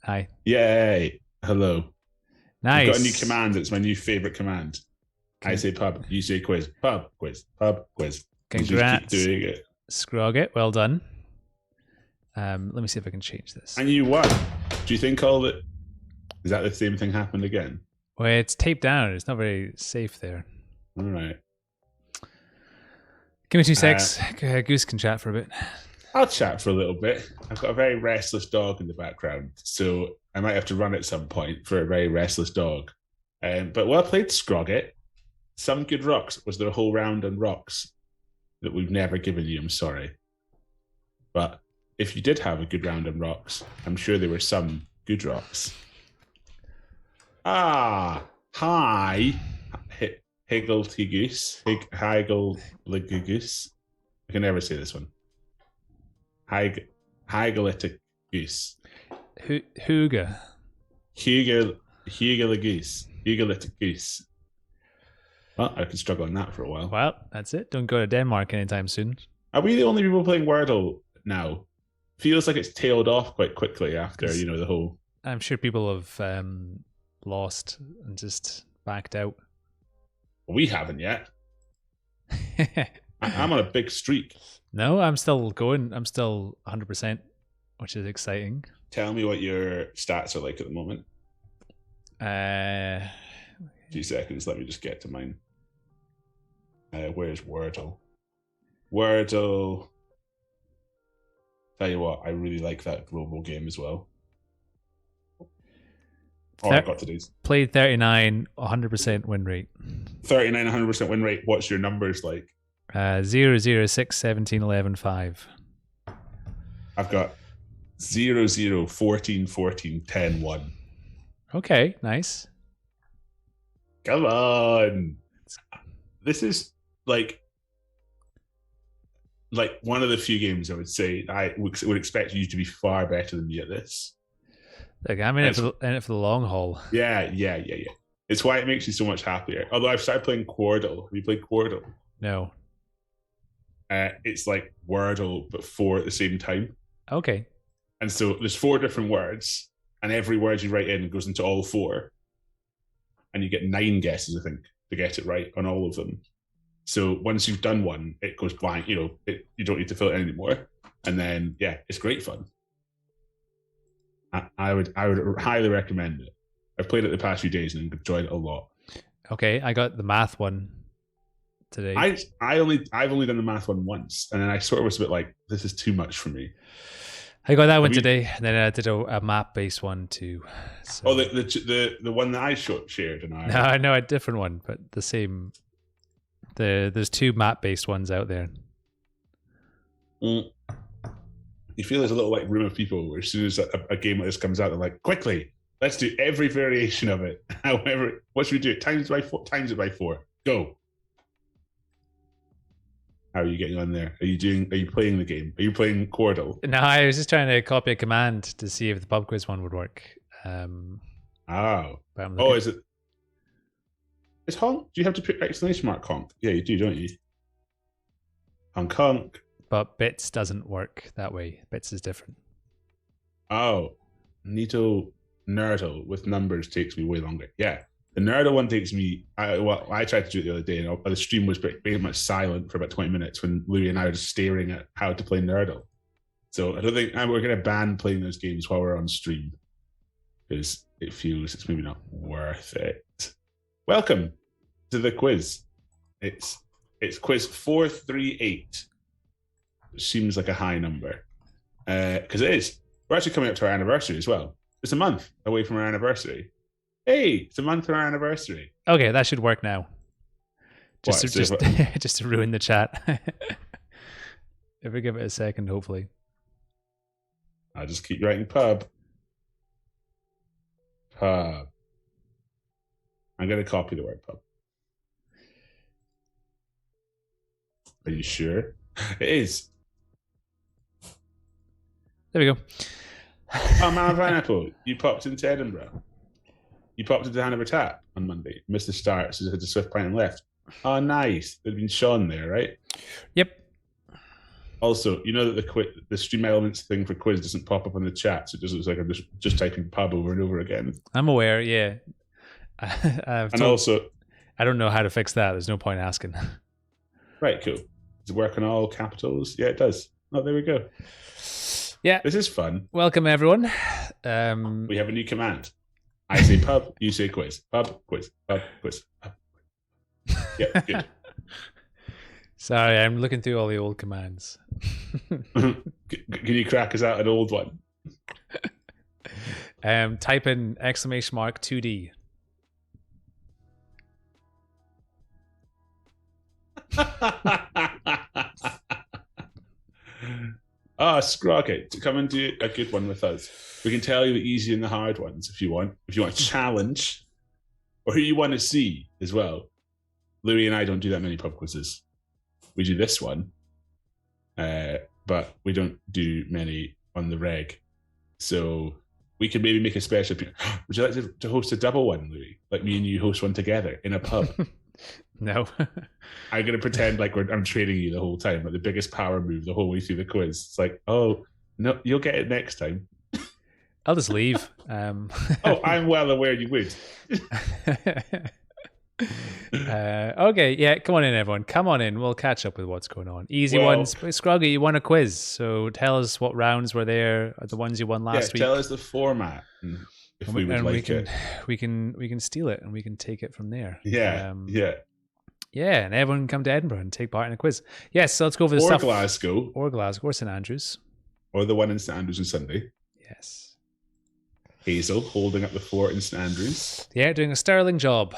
Hi. Yay. Hello. We've got a new Nice. command. It's my new favorite command. I Con- say pub. You say quiz. Pub, quiz. Pub, quiz. You just keep congrats, doing it. Scrogget. Well done. Let me see if I can change this. And you won. Do you think all that... Is that the same thing happened again? Well, it's taped down. It's not very safe there. All right. Give me 2 secs. Goose can chat for a bit. I'll chat for a little bit. I've got a very restless dog in the background, so I might have to run at some point for a very restless dog. But well played, Scrogget. Some good rocks. Was there a whole round on rocks that we've never given you? I'm sorry. But if you did have a good round on rocks, I'm sure there were some good rocks. Hi. Higglety Goose. Goose. I can never say this one. Higglety Goose. Hooga. Hugo the Goose. Hugolity Goose. Well, I could struggle on that for a while. Well, that's it. Don't go to Denmark anytime soon. Are we the only people playing Wordle now? Feels like it's tailed off quite quickly after, the whole... I'm sure people have lost and just backed out. We haven't yet. I'm on a big streak. No, I'm still going. I'm still 100%, which is exciting. Tell me what your stats are like at the moment. 2 seconds. Let me just get to mine. Where's Wordle? Wordle. Tell you what, I really like that global game as well. Oh, I got today's. Played 39, 100% win rate. 39, 100% win rate. What's your numbers like? 0, 0, 6, 17, 11, 5. I've got 0, 0, 14, 14, 10, 1. Okay, nice. Come on. This is like one of the few games I would say I would expect you to be far better than me at this. Look, I'm in it for the long haul. Yeah. It's why it makes you so much happier. Although I've started playing Quordle. Have you played Quordle? No. It's like Wordle, but 4 at the same time. Okay. And so there's 4 different words, and every word you write in goes into all 4. And you get 9 guesses, I think, to get it right on all of them. So once you've done one, it goes blank. You don't need to fill it in anymore. And then, yeah, it's great fun. I would highly recommend it. I've played it the past few days and enjoyed it a lot. Okay, I got the math one today. I've only done the math one once, and then I sort of was a bit like, this is too much for me. I got that one today, and then I did a map-based one too. So. Oh, the one that I shared, and I know a different one, but the same. There's 2 map-based ones out there. You feel there's a little room of people where as soon as a game like this comes out, they're like, quickly, let's do every variation of it. However, what should we do? Times it by 4. Go. How are you getting on there? Are you playing the game? Are you playing Quordle? No, I was just trying to copy a command to see if the pub quiz one would work. Is it? Is honk? Do you have to put exclamation mark honk? Yeah, you do, don't you? Honk. But bits doesn't work that way. Bits is different. Oh, Neato Nerdle with numbers takes me way longer. Yeah, the Nerdle one takes me. I tried to do it the other day, and the stream was pretty much silent for about 20 minutes when Louis and I were just staring at how to play Nerdle. So I don't think we're going to ban playing those games while we're on stream because it feels it's maybe not worth it. Welcome to the quiz. It's quiz 438. Which seems like a high number because it is. We're actually coming up to our anniversary as well. It's a month away from our anniversary. Hey, it's a month from our anniversary. Okay, that should work now. Just to ruin the chat. If we give it a second, hopefully. I'll just keep writing pub. Pub. I'm going to copy the word pub. Are you sure? It is. There we go. Oh, man, Pineapple, you popped into Edinburgh. You popped into Hanover Tap on Monday. Missed the start, so had to swift pint and left. Oh, nice. There'd been Sean there, right? Yep. Also, you know that the stream elements thing for quiz doesn't pop up on the chat, so it just looks like I'm just typing pub over and over again. I'm aware, yeah. Also, I don't know how to fix that. There's no point asking. Right, cool. Does it work on all capitals? Yeah, it does. Oh, there we go. Yeah. This is fun. Welcome, everyone. We have a new command. I say pub, you say quiz. Pub, quiz, pub, quiz. Pub. Yeah, good. Sorry, I'm looking through all the old commands. Can you crack us out an old one? Type in ! 2D. Scrocket, to come and do a good one with us. We can tell you the easy and the hard ones if you want. If you want a challenge, or who you want to see as well. Louis and I don't do that many pub quizzes. We do this one, but we don't do many on the reg. So we could maybe make a special. Would you like to host a double one, Louis? Like me and you host one together in a pub? No. I'm going to pretend like I'm training you the whole time, like the biggest power move the whole way through the quiz. It's like, oh, no, you'll get it next time. I'll just leave. Oh, I'm well aware you would. Okay, yeah, come on in, everyone. Come on in. We'll catch up with what's going on. Easy ones. Scroggy, you won a quiz, so tell us what rounds were there. The ones you won last week. Tell us the format. If we would like it, we can steal it and we can take it from there. Yeah. Yeah, and everyone can come to Edinburgh and take part in a quiz. Yes, so let's go over the stuff. Glasgow. Or Glasgow, or St Andrews. Or the one in St Andrews on Sunday. Yes. Hazel holding up the fort in St Andrews. Yeah, doing a sterling job.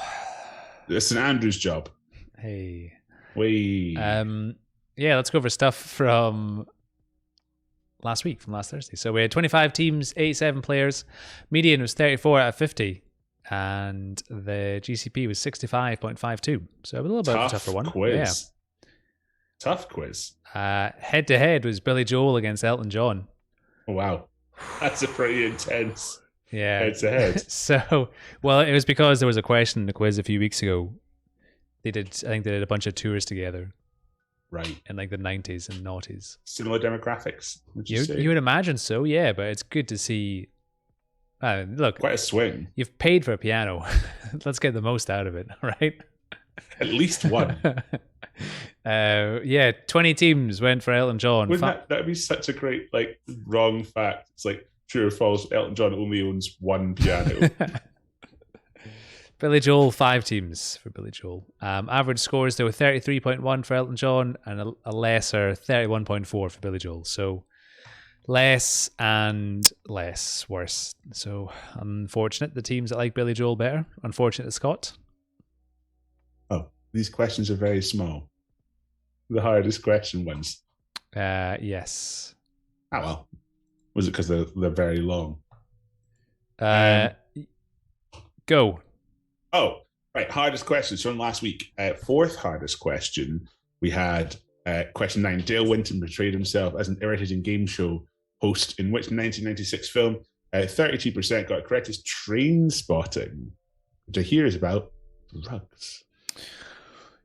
The St Andrews job. Hey. Yeah, let's go over stuff from last week, from last Thursday. So we had 25 teams, 87 players. Median was 34 out of 50. And the GCP was 65.52. So a little bit of a tougher one. Quiz. Yeah. Tough quiz. Head to head was Billy Joel against Elton John. Oh, wow. That's a pretty intense head to head. So, well, it was because there was a question in the quiz a few weeks ago. I think they did a bunch of tours together. Right. In like the 90s and noughties. Similar demographics, would you say? You would imagine so, yeah, but it's good to see. Look, quite a swing. You've paid for a piano. Let's get the most out of it, right? At least one. 20 teams went for Elton John. Wouldn't that'd be such a great wrong fact? It's like true or false. Elton John only owns one piano. Billy Joel, 5 teams for Billy Joel. Average scores there were 33.1 for Elton John and a lesser 31.4 for Billy Joel. So less and less worse. So unfortunate the teams that like Billy Joel better. Unfortunate to Scott. Oh, these questions are very small. The hardest question ones. Yes. Oh well. Was it because they're very long? Go. Oh, right. Hardest questions from last week. Fourth hardest question. We had question 9. Dale Winton portrayed himself as an irritating game show host in which 1996 film? 32% got it correct as Train Spotting, which I hear is about drugs.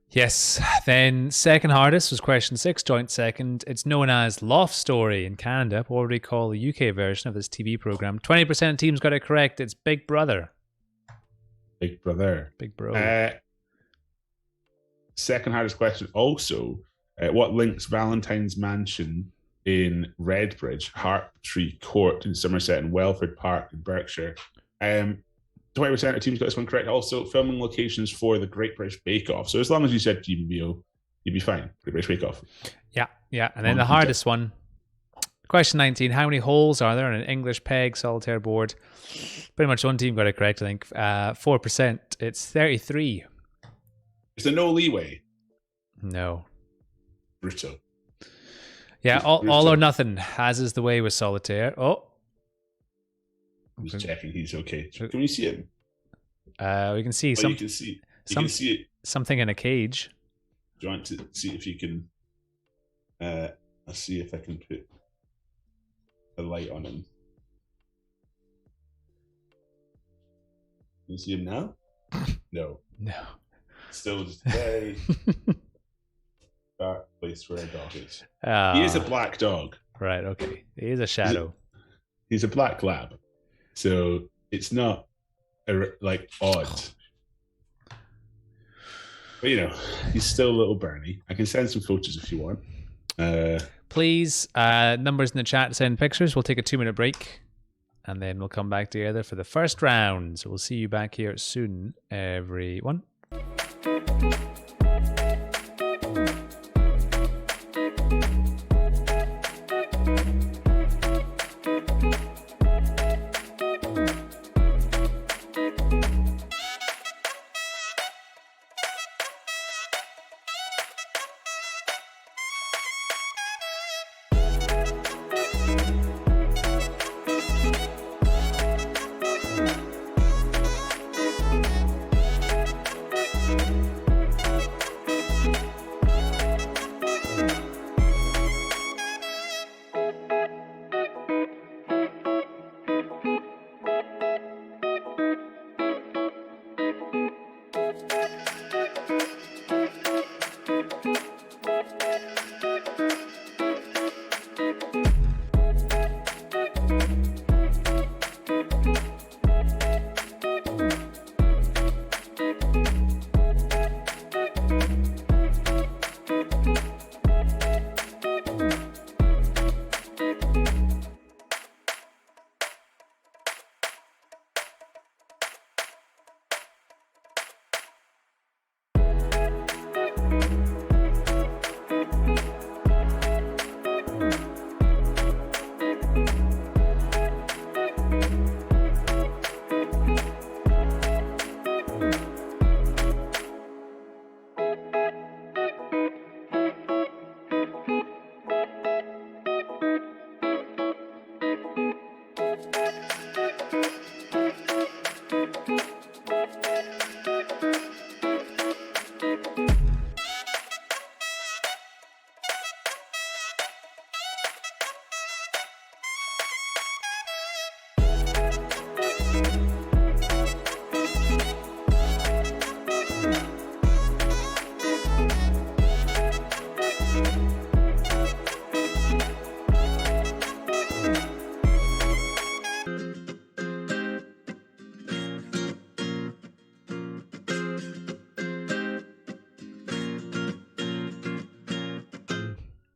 Yes. Then second hardest was question 6, joint second. It's known as Loft Story in Canada, or what we call the UK version of this TV program. 20% of teams got it correct. It's Big Brother. Big Brother. Big Bro. Second hardest question also, what links Valentine's Mansion in Redbridge, Hartree Court in Somerset, and Welford Park in Berkshire? 20% of teams got this one correct. Also, filming locations for the Great British Bake Off. So as long as you said GBO, you'd be fine. Great British Bake Off. Yeah. And then the hardest one, question 19. How many holes are there on an English peg solitaire board? Pretty much one team got it correct, I think. 4%. It's 33. Is there no leeway? No. Brutal. Yeah, all or nothing, as is the way with solitaire. Oh. I'm just checking he's okay. Can we see him? We can see you can see. You can see it. Something in a cage. Do you want to see if you can? I'll see if I can put a light on him. Can you see him now? No. No. Still just very dark. place where a dog is. Ah, He is a black dog. right, okay. He is a shadow. He's a black lab. So it's not like odd. But he's still a little Bernie. I can send some photos if you want. Please, numbers in the chat, send pictures. We'll take a 2-minute break and then we'll come back together for the first round. So we'll see you back here soon, everyone.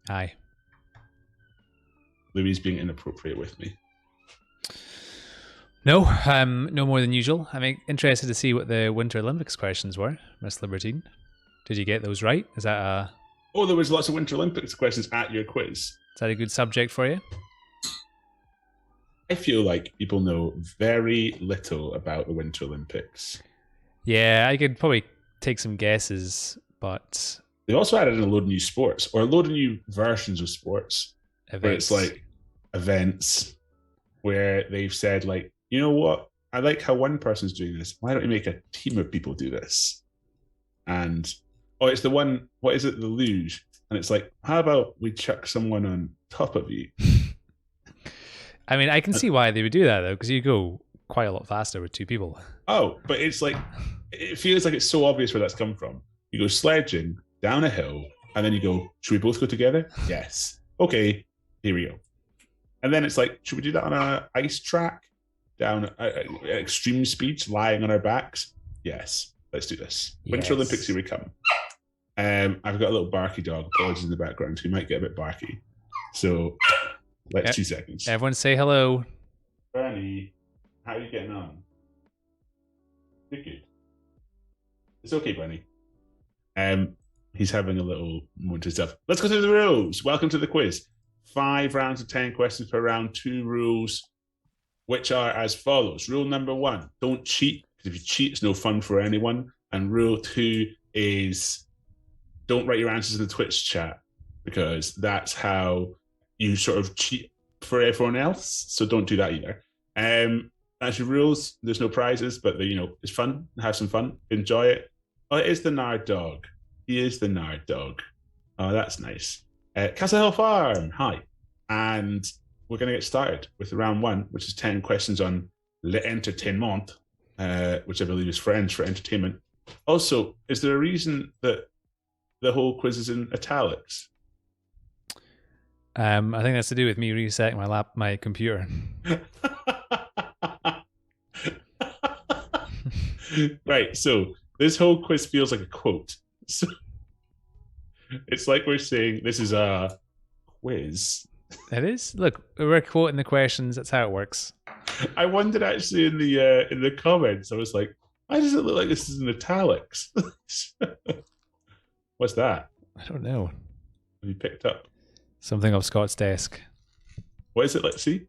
Hi. Louis being inappropriate with me. No, no more than usual. I'm interested to see what the Winter Olympics questions were, Miss Libertine. Did you get those right? Is that there was lots of Winter Olympics questions at your quiz. Is that a good subject for you? I feel like people know very little about the Winter Olympics. Yeah, I could probably take some guesses, but they also added in a load of new sports, or a load of new versions of sports. Events. Where it's like events where they've said, like, you know what? I like how one person's doing this. Why don't we make a team of people do this? And it's the one, what is it? The luge. And it's like, how about we chuck someone on top of you? I mean, I can see why they would do that, though, because you go quite a lot faster with two people. Oh, but it's like, it feels like it's so obvious where that's come from. You go sledging down a hill, and then you go, should we both go together? Yes. Okay, here we go. And then it's like, should we do that on an ice track? Down at extreme speeds, lying on our backs? Yes, let's do this. Yes. Winter Olympics, here we come. I've got a little barky dog, apologies in the background, who might get a bit barky. So, let's 2 seconds. Everyone say hello. Bernie, how are you getting on? You're good. It's okay, Bernie. He's having a little moment of stuff. Let's go through the rules. Welcome to the quiz. 5 rounds of 10 questions per round, 2 rules, which are as follows. Rule number 1, don't cheat, because if you cheat, it's no fun for anyone. And rule 2 is don't write your answers in the Twitch chat, because that's how you sort of cheat for everyone else. So don't do that either. That's your rules. There's no prizes, but it's fun. Have some fun. Enjoy it. Oh, it is the Nard dog. He is the Nard dog. Oh, that's nice. Castle Hill Farm. Hi. And we're going to get started with round 1, which is 10 questions on l'entertainment, which I believe is French for entertainment. Also, is there a reason that the whole quiz is in italics? I think that's to do with me resetting my computer. Right. So this whole quiz feels like a quote. So it's like we're saying this is a quiz. It is. Look, we're quoting the questions. That's how it works. I wondered actually in the comments. I was like, why does it look like this is in italics? What's that? I don't know. Have you picked up Something off Scott's desk. what is it? Let's see.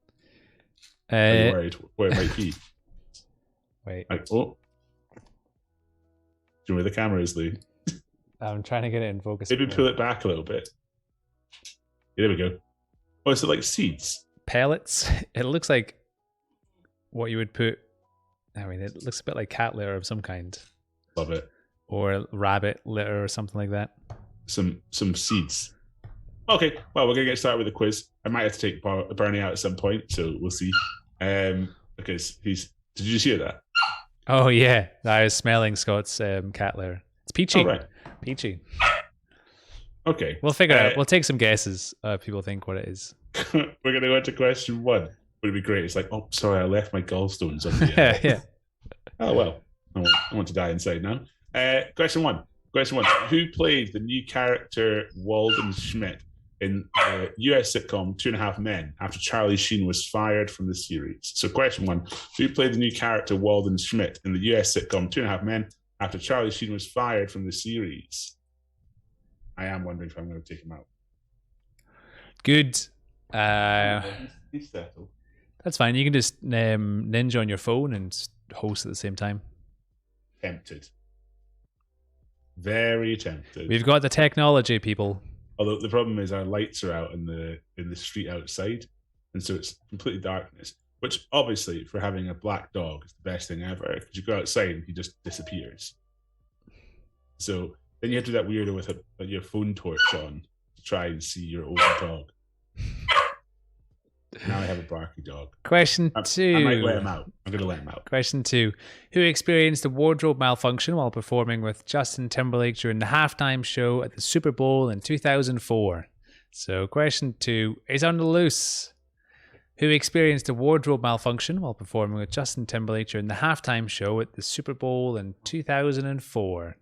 Are you worried where it might be? Wait. Oh, do you know where the camera is, Lee? I'm trying to get it in focus. Maybe pull it back a little bit. Yeah, there we go. Oh, is it like seeds? Pellets. It looks like what you would put. I mean, it looks a bit like cat litter of some kind. Love it. Or rabbit litter or something like that. Some seeds. Okay, well, we're gonna get started with the quiz. I might have to take Bernie out at some point, so we'll see. Because he's. Did you just hear that? Oh yeah, I was smelling Scott's cat litter. It's peachy. Oh, right. Peachy. Okay. We'll figure it out. We'll take some guesses. People think what it is. We're gonna go into question 1. Would it be great? It's like, oh, sorry, I left my gallstones on the. Yeah. Oh well, I want to die inside now. Question one. Who played the new character Walden Schmidt in US sitcom 2.5 Men after Charlie Sheen was fired from the series? So question 1. Who played the new character Walden Schmidt in the US sitcom 2.5 Men after Charlie Sheen was fired from the series? I am wondering if I'm going to take him out. Good. He's settled. That's fine. You can just ninja on your phone and host at the same time. Tempted. Very tempted. We've got the technology, people. Although the problem is our lights are out in the street outside, and so it's completely darkness. Which obviously, for having a black dog, is the best thing ever. Because you go outside and he just disappears. So then you have to do that weirdo with your phone torch on to try and see your old dog. Now I have a barky dog. Question 2. I might let him out. I'm going to let him out. Question 2. Who experienced a wardrobe malfunction while performing with Justin Timberlake during the halftime show at the Super Bowl in 2004? So question 2 is on the loose. Who experienced a wardrobe malfunction while performing with Justin Timberlake during the halftime show at the Super Bowl in 2004?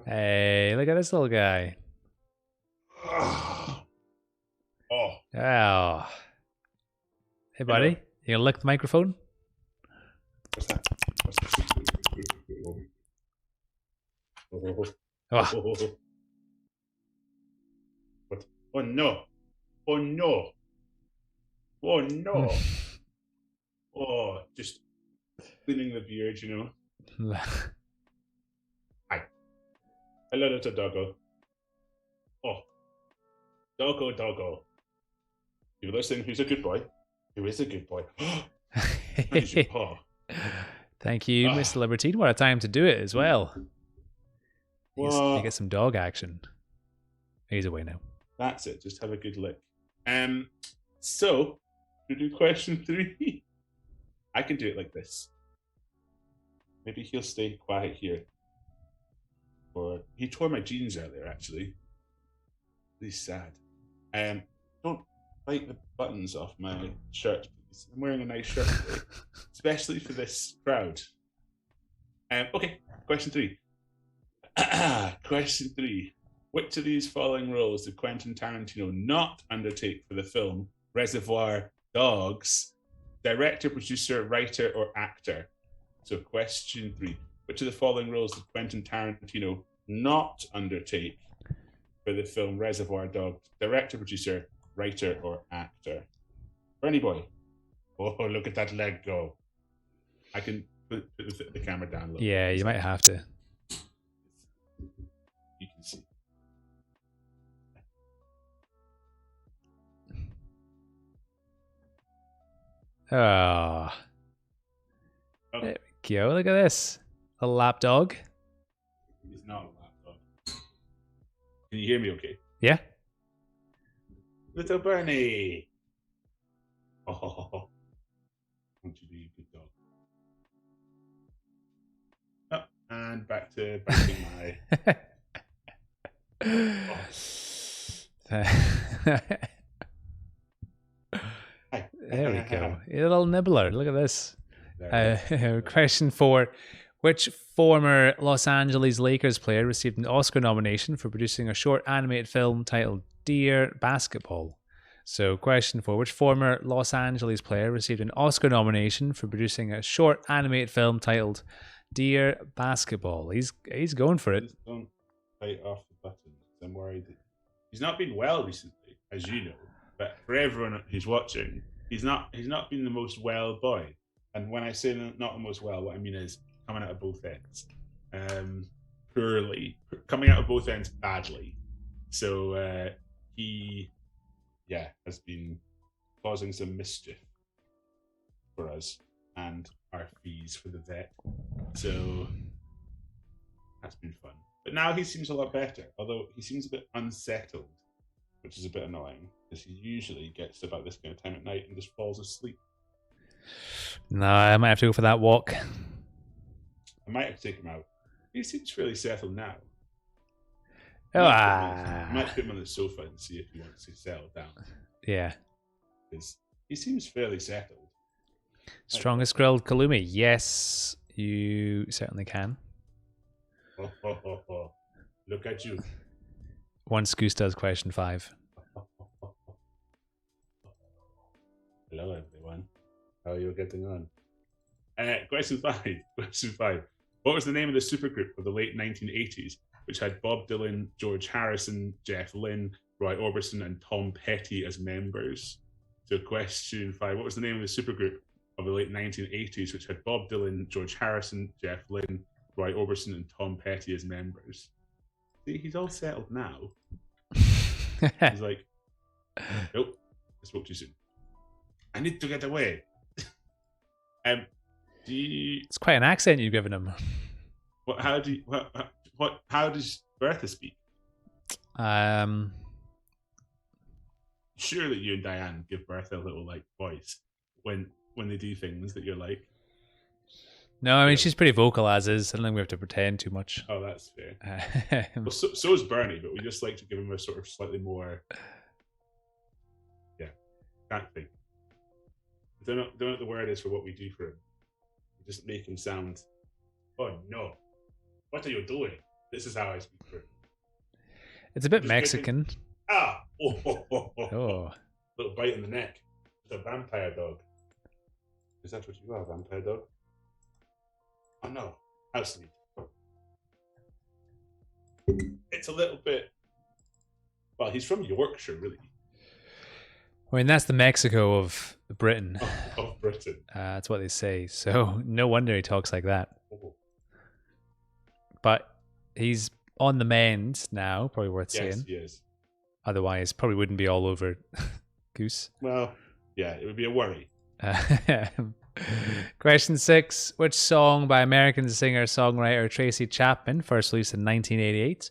Hey, look at this little guy. Oh. Oh. Hey, buddy. Hello. You gonna lick the microphone? What's that? Oh. What? Oh no. Oh no. Oh no. Oh, just cleaning the beard, you know. Hi. Hello, little doggo. Oh. Doggo. You listening? Who's a good boy? Who is a good boy? Where's your paw? Thank you, Mr. Libertine. What a time to do it as well. You get some dog action. He's away now. That's it. Just have a good lick. So, to do question 3, I can do it like this. Maybe he'll stay quiet here. Or he tore my jeans earlier, actually. He's sad. Don't bite the buttons off my shirt, please. I'm wearing a nice shirt today, especially for this crowd. Okay, question 3. Question 3. Which of these following roles did Quentin Tarantino not undertake for the film Reservoir Dogs? Director, producer, writer, or actor? So question 3. Which of the following roles did Quentin Tarantino not undertake for the film Reservoir Dogs? Director, producer, writer, or actor? Bernie boy. Oh, look at that leg go. I can put the camera down a little bit. Yeah, you might have to. You can see. Oh. There we go. Look at this. A lap dog. He's not a lapdog. Can you hear me okay? Yeah. Little Bernie. Oh. Won't you be a good dog? Oh, and back to my... There we go. A little nibbler. Look at this. There Question 4. Which former Los Angeles Lakers player received an Oscar nomination for producing a short animated film titled Dear Basketball? So, question 4. Which former Los Angeles player received an Oscar nomination for producing a short animated film titled Dear Basketball? He's going for it. Just don't bite off the button. I'm worried. He's not been well recently, as you know. But for everyone who's watching, he's not been the most well boy. And when I say not the most well, what I mean is coming out of both ends. Poorly. Coming out of both ends badly. So he has been causing some mischief for us and our fees for the vet. So that's been fun. But now he seems a lot better, although he seems a bit unsettled, which is a bit annoying because he usually gets to about this kind of time at night and just falls asleep. No, I might have to go for that walk. I might have to take him out. He seems fairly settled now. I might put him on the sofa and see if he wants to settle down. Yeah. Because he seems fairly settled. Strongest grilled halloumi. Yes, you certainly can. Look at you. Once Goose does question 5. Hello, everyone. How are you getting on? Question 5. What was the name of the supergroup of the late 1980s, which had Bob Dylan, George Harrison, Jeff Lynne, Roy Orbison, and Tom Petty as members? So question 5. What was the name of the supergroup of the late 1980s, which had Bob Dylan, George Harrison, Jeff Lynne, Roy Orbison, and Tom Petty as members? See, he's all settled now. He's like, nope, I spoke too soon. I need to get away. It's quite an accent you've given him. How does Bertha speak? Surely you and Diane give Bertha a little like voice when they do things that you're like. No, I mean she's pretty vocal as is. I don't think we have to pretend too much. Oh, that's fair. Well, so is Bernie, but we just like to give him a sort of slightly more. Yeah, can't think. I don't know what the word is for what we do for him. We just make him sound. Oh no! What are you doing? This is how I speak for him. It's a bit Mexican. Oh! Little bite in the neck. It's a vampire dog. Is that what you are, vampire dog? Oh no, house lead. It's a little bit. Well, he's from Yorkshire, really. I mean, that's the Mexico of Britain. Of Britain. That's what they say. So no wonder he talks like that. Oh. But he's on the mend now, probably worth saying. Yes, he is. Otherwise, probably wouldn't be all over Goose. Well, yeah, it would be a worry. Question 6. Which song by American singer-songwriter Tracy Chapman, first released in 1988,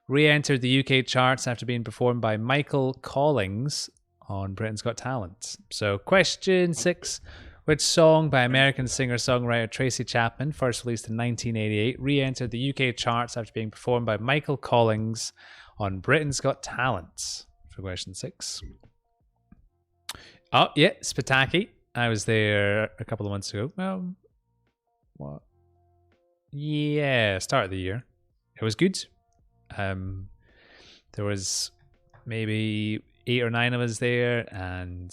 re-entered the UK charts after being performed by Michael Collins on Britain's Got Talent? So, question 6. Which song by American singer-songwriter Tracy Chapman, first released in 1988, re-entered the UK charts after being performed by Michael Collins on Britain's Got Talent? For question 6. Oh, yeah, Spitaki. I was there a couple of months ago. Well, what? Yeah, start of the year. It was good. There was maybe 8 or 9 of us there, and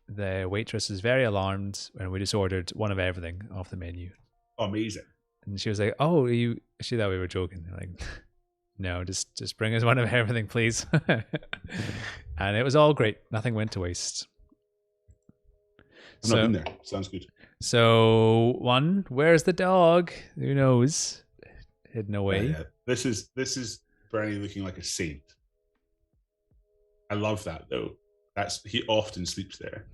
the waitress was very alarmed when we just ordered one of everything off the menu. Amazing. And she was like, "Oh, she thought we were joking." Like, no, just bring us one of everything, please. And it was all great. Nothing went to waste. I've not been there. Sounds good. So, where's the dog? Who knows? Hidden away. Yeah. This is Bernie looking like a saint. I love that though. He often sleeps there.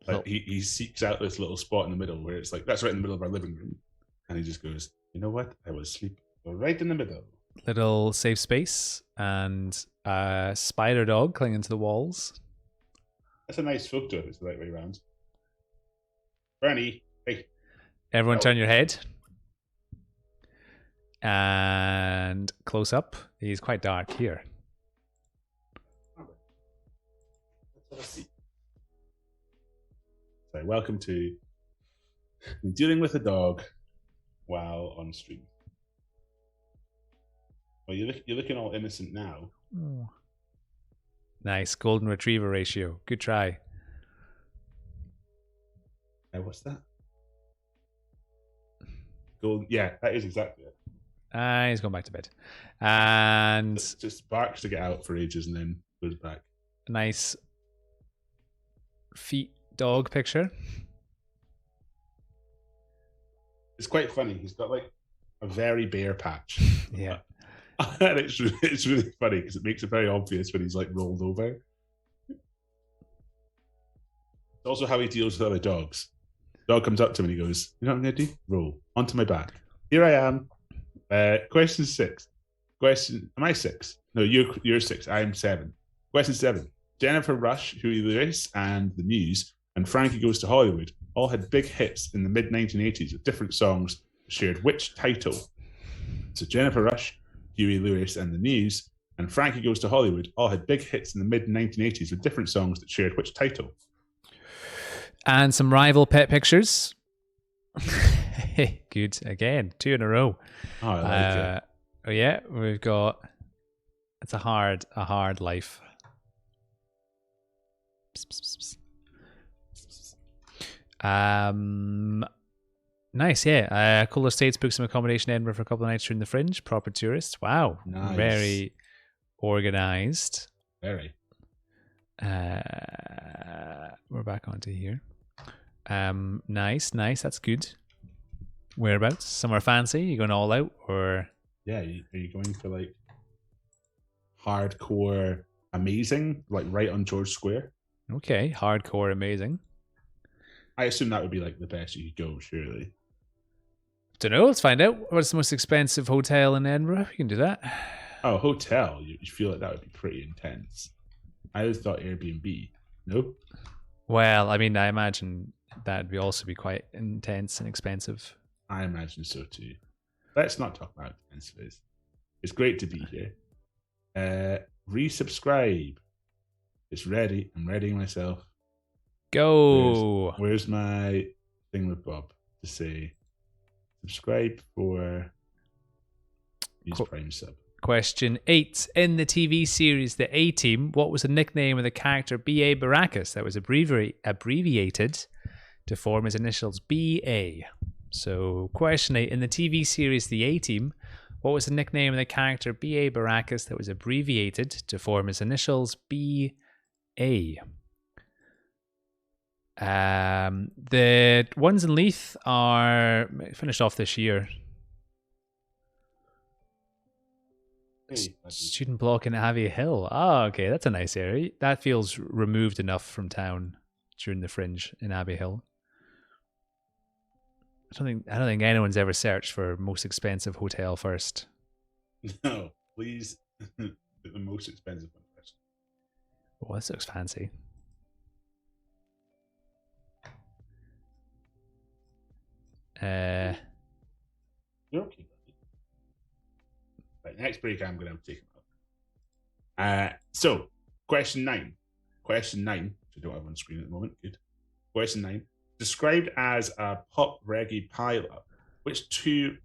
Like he seeks out this little spot in the middle where it's like that's right in the middle of our living room, and he just goes, "You know what? I will sleep right in the middle." Little safe space and a spider dog clinging to the walls. That's a nice photo if it's the right way around. Bernie, hey. Everyone turn your head. And close up. He's quite dark here. Let's have a seat. welcome to dealing with a dog while on stream. Well, you're looking all innocent now. Oh. Nice golden retriever ratio. Good try. What's that? Gold. Yeah, that is exactly it. He's going back to bed. And just barks to get out for ages and then goes back. Nice feet dog picture. It's quite funny. He's got like a very bare patch. Yeah. And it's really funny because it makes it very obvious when he's like rolled over. It's also how he deals with other dogs. Dog comes up to him and he goes, "You know what I'm going to do? Roll onto my back. Here I am." Question 6. Am I 6? No, you're 6. I'm 7. Question 7. Jennifer Rush, Huey Lewis, and The News, and Frankie Goes to Hollywood all had big hits in the mid-1980s with different songs that shared which title? So Jennifer Rush, Huey Lewis, and The News, and Frankie Goes to Hollywood all had big hits in the mid-1980s with different songs that shared which title? And some rival pet pictures. Good. Again, 2 in a row. Oh, I like it. Oh yeah, we've got. It's a hard life. Nice, yeah. Cooler States booked some accommodation in Edinburgh for a couple of nights during the Fringe. Proper tourists. Wow, Nice. Very organized. Very. We're back onto here. Nice. That's good. Whereabouts? Somewhere fancy? You going all out or? Yeah, are you going for like hardcore amazing, like right on George Square? Okay, hardcore amazing. I assume that would be like the best you could go, surely. Don't know. Let's find out. What's the most expensive hotel in Edinburgh? You can do that. Oh, hotel. You feel like that would be pretty intense. I always thought Airbnb. No? Well, I mean, I imagine that would also be quite intense and expensive. I imagine so too. Let's not talk about expenses. It's great to be here. Resubscribe. It's ready. I'm readying myself. Go. Where's my thing with Bob to say subscribe for use Prime sub? Question 8. In the TV series The A-Team, what was the nickname of the character B.A. Baracus that was abbreviated to form his initials B.A.? So, question 8. In the TV series The A-Team, what was the nickname of the character B.A. Baracus that was abbreviated to form his initials B.A.? The ones in Leith are finished off this year. Student block in Abbey Hill. Oh, okay, that's a nice area. That feels removed enough from town during the Fringe in Abbey Hill. I don't think anyone's ever searched for most expensive hotel first. No, please. The most expensive one first. Oh, this looks fancy. You're okay. Right, next break, I'm going to take him out. So, question 9. Question 9, which I don't have on screen at the moment. Good. Question 9. Described as a pop reggae pilot, which 2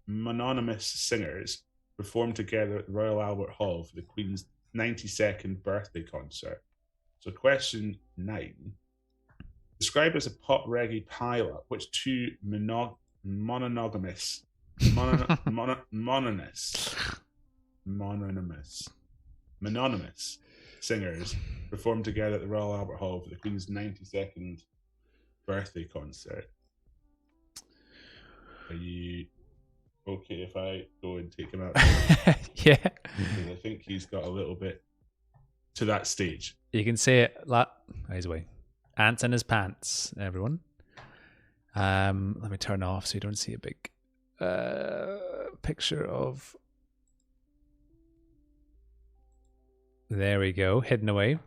mononymous singers performed together at the Royal Albert Hall for the Queen's 92nd birthday concert? So, question 9. Described as a pop reggae pilot, which 2 mononymous singers performed together at the Royal Albert Hall for the Queen's 92nd birthday concert? Are you okay if I go and take him out? Yeah. Because I think he's got a little bit to that stage. You can say it. He's away. Ants in his pants, everyone. Let me turn off so you don't see a big picture of. There we go, hidden away.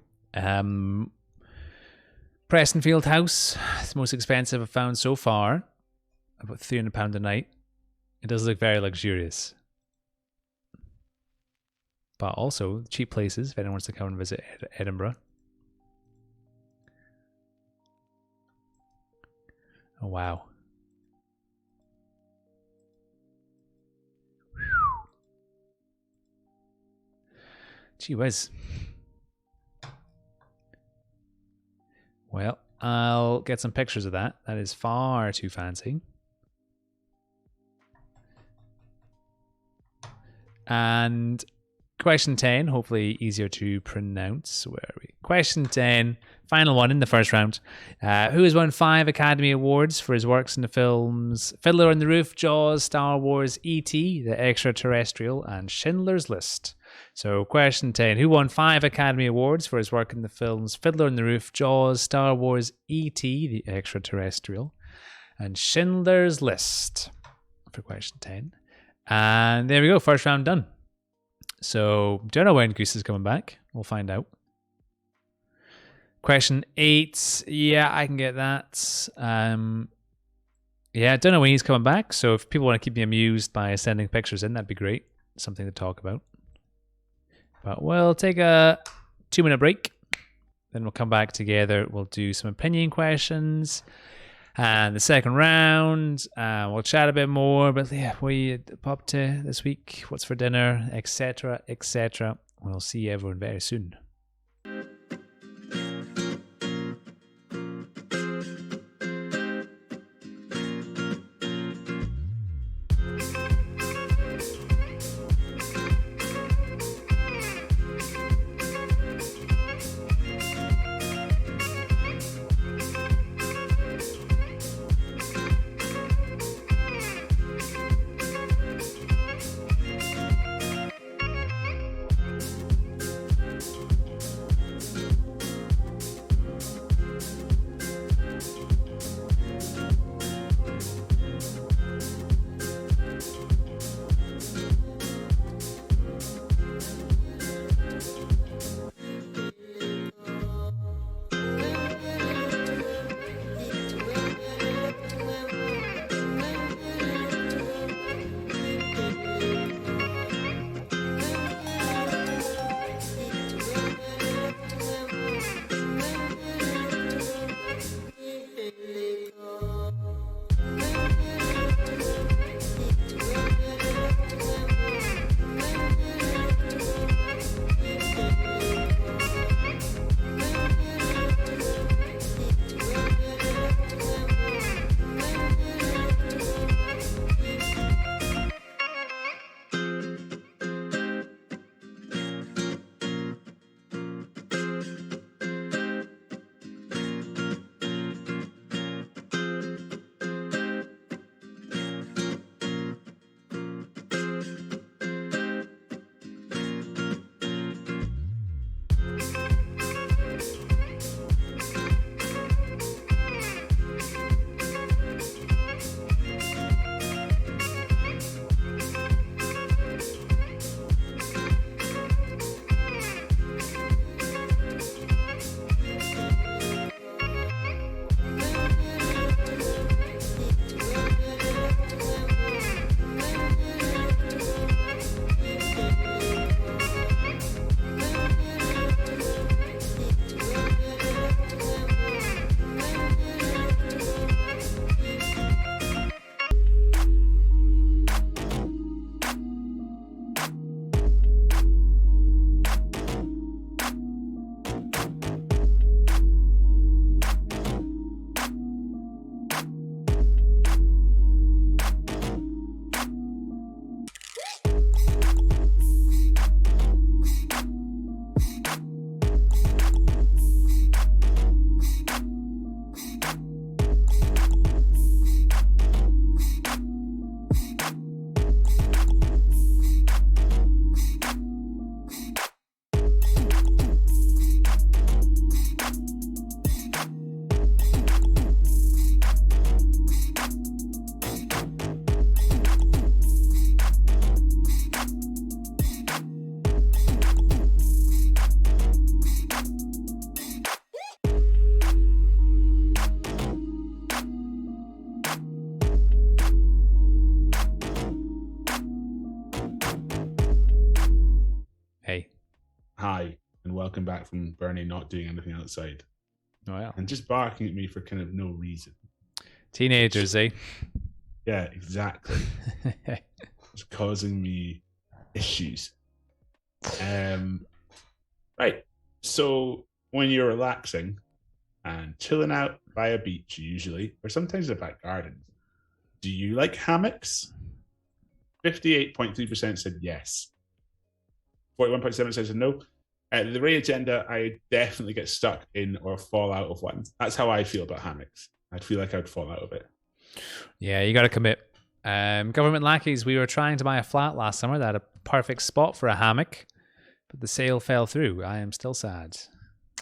Prestonfield House, it's the most expensive I've found so far. About £300 a night. It does look very luxurious. But also cheap places if anyone wants to come and visit Edinburgh. Oh, wow. Gee whiz. Well, I'll get some pictures of that. That is far too fancy. And question 10, hopefully easier to pronounce. Where are we? Question 10, final one in the first round. Who has won 5 Academy Awards for his works in the films Fiddler on the Roof, Jaws, Star Wars, E.T., The Extraterrestrial, and Schindler's List? So question 10, who won 5 Academy Awards for his work in the films Fiddler on the Roof, Jaws, Star Wars, E.T., The Extraterrestrial, and Schindler's List for question 10. And there we go, first round done. So, don't know when Goose is coming back. We'll find out. Question 8. Yeah, I can get that. Yeah, don't know when he's coming back. So, if people want to keep me amused by sending pictures in, that'd be great. Something to talk about. But we'll take a 2-minute break. Then we'll come back together. We'll do some opinion questions. And the second round, we'll chat a bit more. But yeah, what are you up to this week? What's for dinner? Etc. Etc. We'll see everyone very soon. Hi, and welcome back from Bernie not doing anything outside. Oh, yeah. And just barking at me for kind of no reason. Teenagers, eh? Yeah, exactly. It's causing me issues. Right. So when you're relaxing and chilling out by a beach, usually, or sometimes a back garden, do you like hammocks? 58.3% said yes. 41.7% said no. The Ray agenda, I definitely get stuck in or fall out of one. That's how I feel about hammocks. I'd feel like I'd fall out of it. Yeah, you got to commit. Government lackeys, we were trying to buy a flat last summer that had a perfect spot for a hammock, but the sale fell through. I am still sad.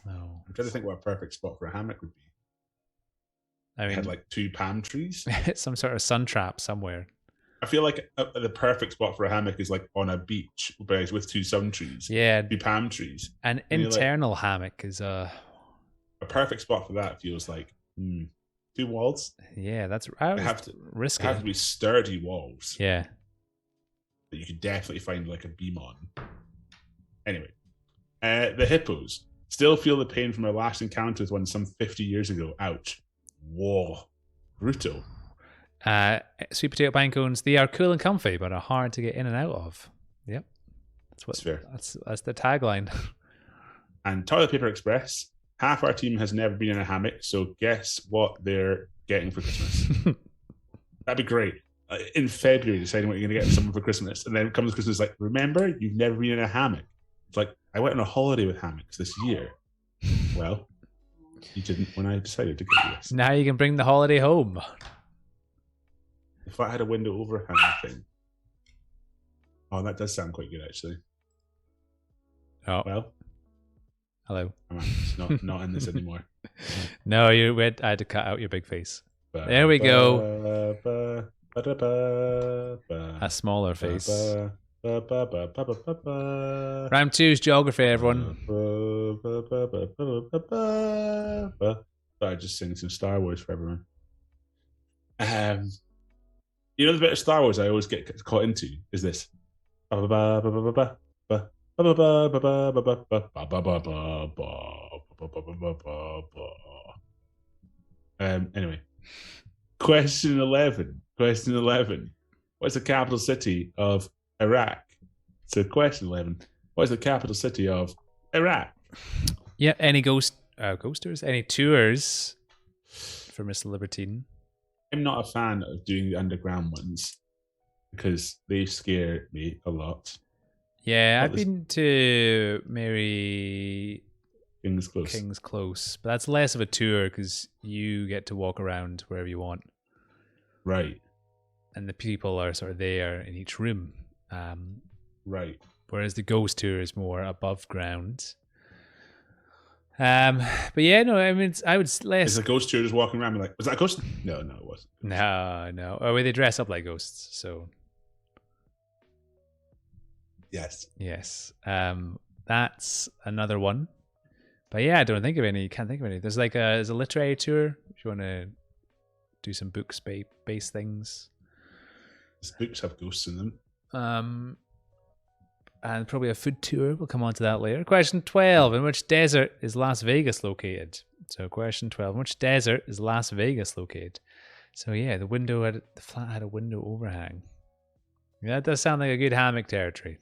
Oh, I'm trying to think what a perfect spot for a hammock would be. I It mean, had like 2 palm trees. some sort of sun trap somewhere. I feel like the perfect spot for a hammock is like on a beach, but with 2 sun trees, Yeah, 2 palm trees. an And you're like, internal hammock is a perfect spot for that feels like 2 walls. yeah, that's They have to risky. They have to be sturdy walls Yeah. that you could definitely find like a beam on. Anyway, the hippos still feel the pain from our last encounter with one some 50 years ago. Ouch. Whoa. Brutal. Sweet potato pine cones, they are cool and comfy, but are hard to get in and out of. Yep. That's fair. That's the tagline. And Toilet Paper Express, half our team has never been in a hammock, so guess what they're getting for Christmas? That'd be great. In February, deciding what you're going to get for someone for Christmas, and then comes Christmas, like, remember, you've never been in a hammock. It's like, I went on a holiday with hammocks this year. Well, you didn't when I decided to get you this. Now you can bring the holiday home. If I had a window overhang thing. Oh, that does sound quite good, actually. Oh, well. Hello. I'm not in this anymore. No, I had to cut out your big face. There we go. A smaller face. Round 2 is geography, everyone. I just sing some Star Wars for everyone. You know the bit of Star Wars I always get caught into is this. Anyway, question 11. What's the capital city of Iraq? So question 11. What is the capital city of Iraq? Yeah, any ghosters? Any tours for Mr. Libertine? I'm not a fan of doing the underground ones because they scare me a lot. Yeah, I've been to Mary King's Close, but that's less of a tour because you get to walk around wherever you want. Right. And the people are sort of there in each room. Right. Whereas the ghost tour is more above ground. But yeah, no, I mean, I would less. Is a ghost tour just walking around and like, was that a ghost? No, it wasn't. No. Oh, well, they dress up like ghosts, so. Yes. That's another one. But yeah, I don't think of any. Can't think of any. There's a literary tour if you want to do some books based things. Does books have ghosts in them? And probably a food tour. We'll come on to that later. Question 12. In which desert is Las Vegas located? So question 12. In which desert is Las Vegas located? So yeah, the flat had a window overhang. Yeah, that does sound like a good hammock territory.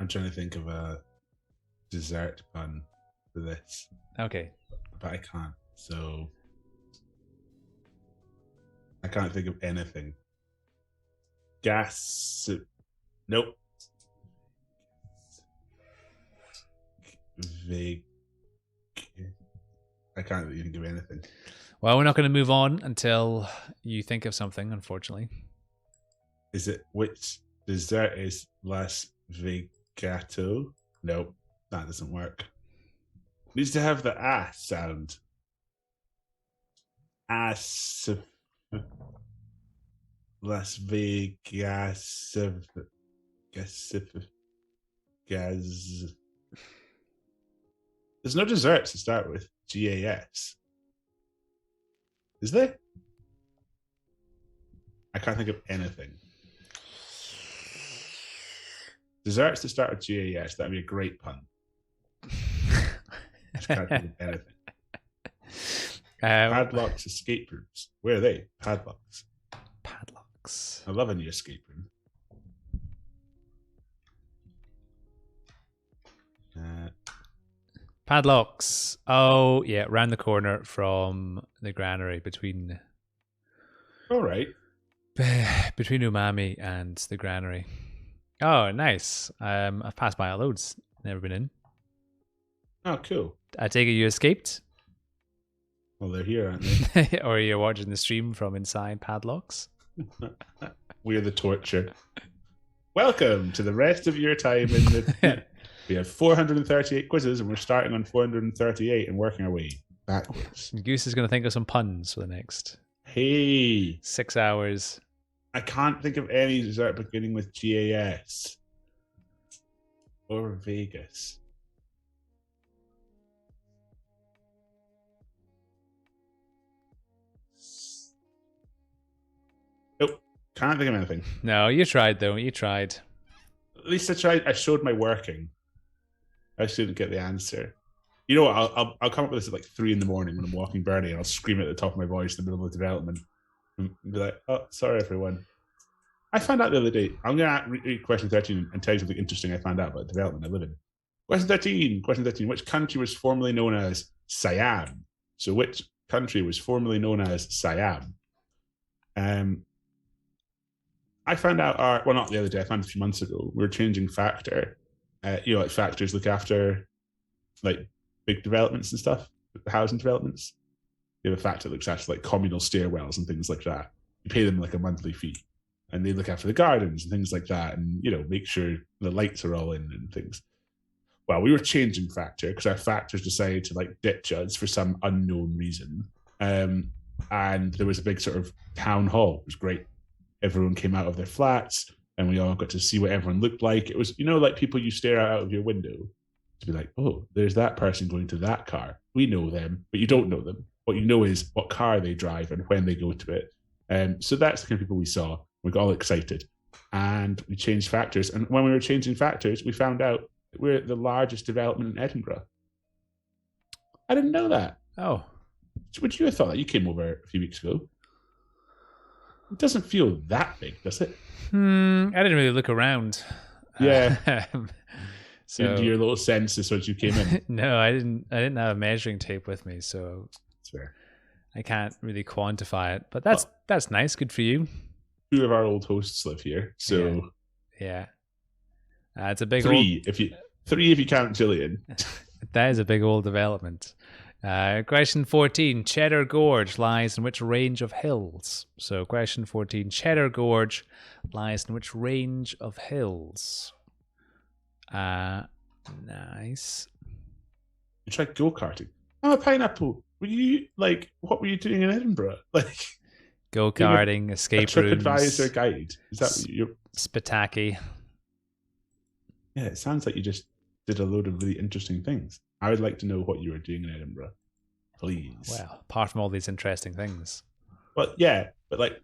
I'm trying to think of a dessert pun for this. Okay. But I can't. So I can't think of anything. Gas. Nope. Vague. I can't even give anything. Well, we're not going to move on until you think of something, unfortunately. Is it which dessert is Las Vegato? Nope, that doesn't work. It needs to have the ass sound. Ass. Las Vegas. Gas. There's no desserts to start with. GAS. Is there? I can't think of anything. Desserts to start with GAS. That'd be a great pun. I just can't think of anything. Padlocks, escape rooms. Where are they? Padlocks. Padlocks. I love a new escape room. Padlocks. Oh, yeah, round the corner from the granary between All right. Umami and the granary. Oh, nice. I've passed by it loads. Never been in. Oh, cool. I take it you escaped? Well, they're here, aren't they? Or you're watching the stream from inside Padlocks? We're the torture. Welcome to the rest of your time in the... We have 438 quizzes, and we're starting on 438 and working our way backwards. Goose is going to think of some puns for the next 6 hours. I can't think of any that start beginning with GAS or Vegas. Nope, can't think of anything. No, you tried though. You tried. At least I tried. I showed my working. I shouldn't get the answer. You know what? I'll come up with this at like 3 a.m. when I'm walking Bernie, and I'll scream at the top of my voice in the middle of the development and be like, "Oh, sorry, everyone." I found out the other day. I'm going to read question 13 and tell you something interesting I found out about the development I live in. Question 13. Question 13. Which country was formerly known as Siam? So, which country was formerly known as Siam? I found out, well, not the other day, I found a few months ago, we were changing factor. Like factors look after like big developments and stuff, housing developments. You have a factor that looks after like communal stairwells and things like that. You pay them like a monthly fee, and they look after the gardens and things like that, and make sure the lights are all in and things. Well, we were changing factor because our factors decided to like ditch us for some unknown reason, and there was a big sort of town hall. It was great. Everyone came out of their flats, and we all got to see what everyone looked like. It was, like people you stare out of your window to be like, oh, there's that person going to that car. We know them, but you don't know them. What you know is what car they drive and when they go to it. So that's the kind of people we saw. We got all excited, and we changed factors. And when we were changing factors, we found out that we're the largest development in Edinburgh. I didn't know that. Oh. Would you have thought that? You came over a few weeks ago. It doesn't feel that big, does it? I didn't really look around. Yeah. So into your little census once you came in. No, I didn't have a measuring tape with me, so that's fair. I can't really quantify it. But that's nice. Good for you. 2 of our old hosts live here, so yeah. It's a big 3 if you count Gillian. That is a big old development. Question 14. Cheddar Gorge lies in which range of hills? So question 14. Cheddar Gorge lies in which range of hills? Nice. You tried go-karting. I'm a pineapple. Were you what were you doing in Edinburgh? Go-karting, escape rooms. TripAdvisor guide. Is that what you're... Spitaki. Yeah, it sounds like you just did a load of really interesting things. I would like to know what you were doing in Edinburgh, please. Well, apart from all these interesting things. Well, yeah, but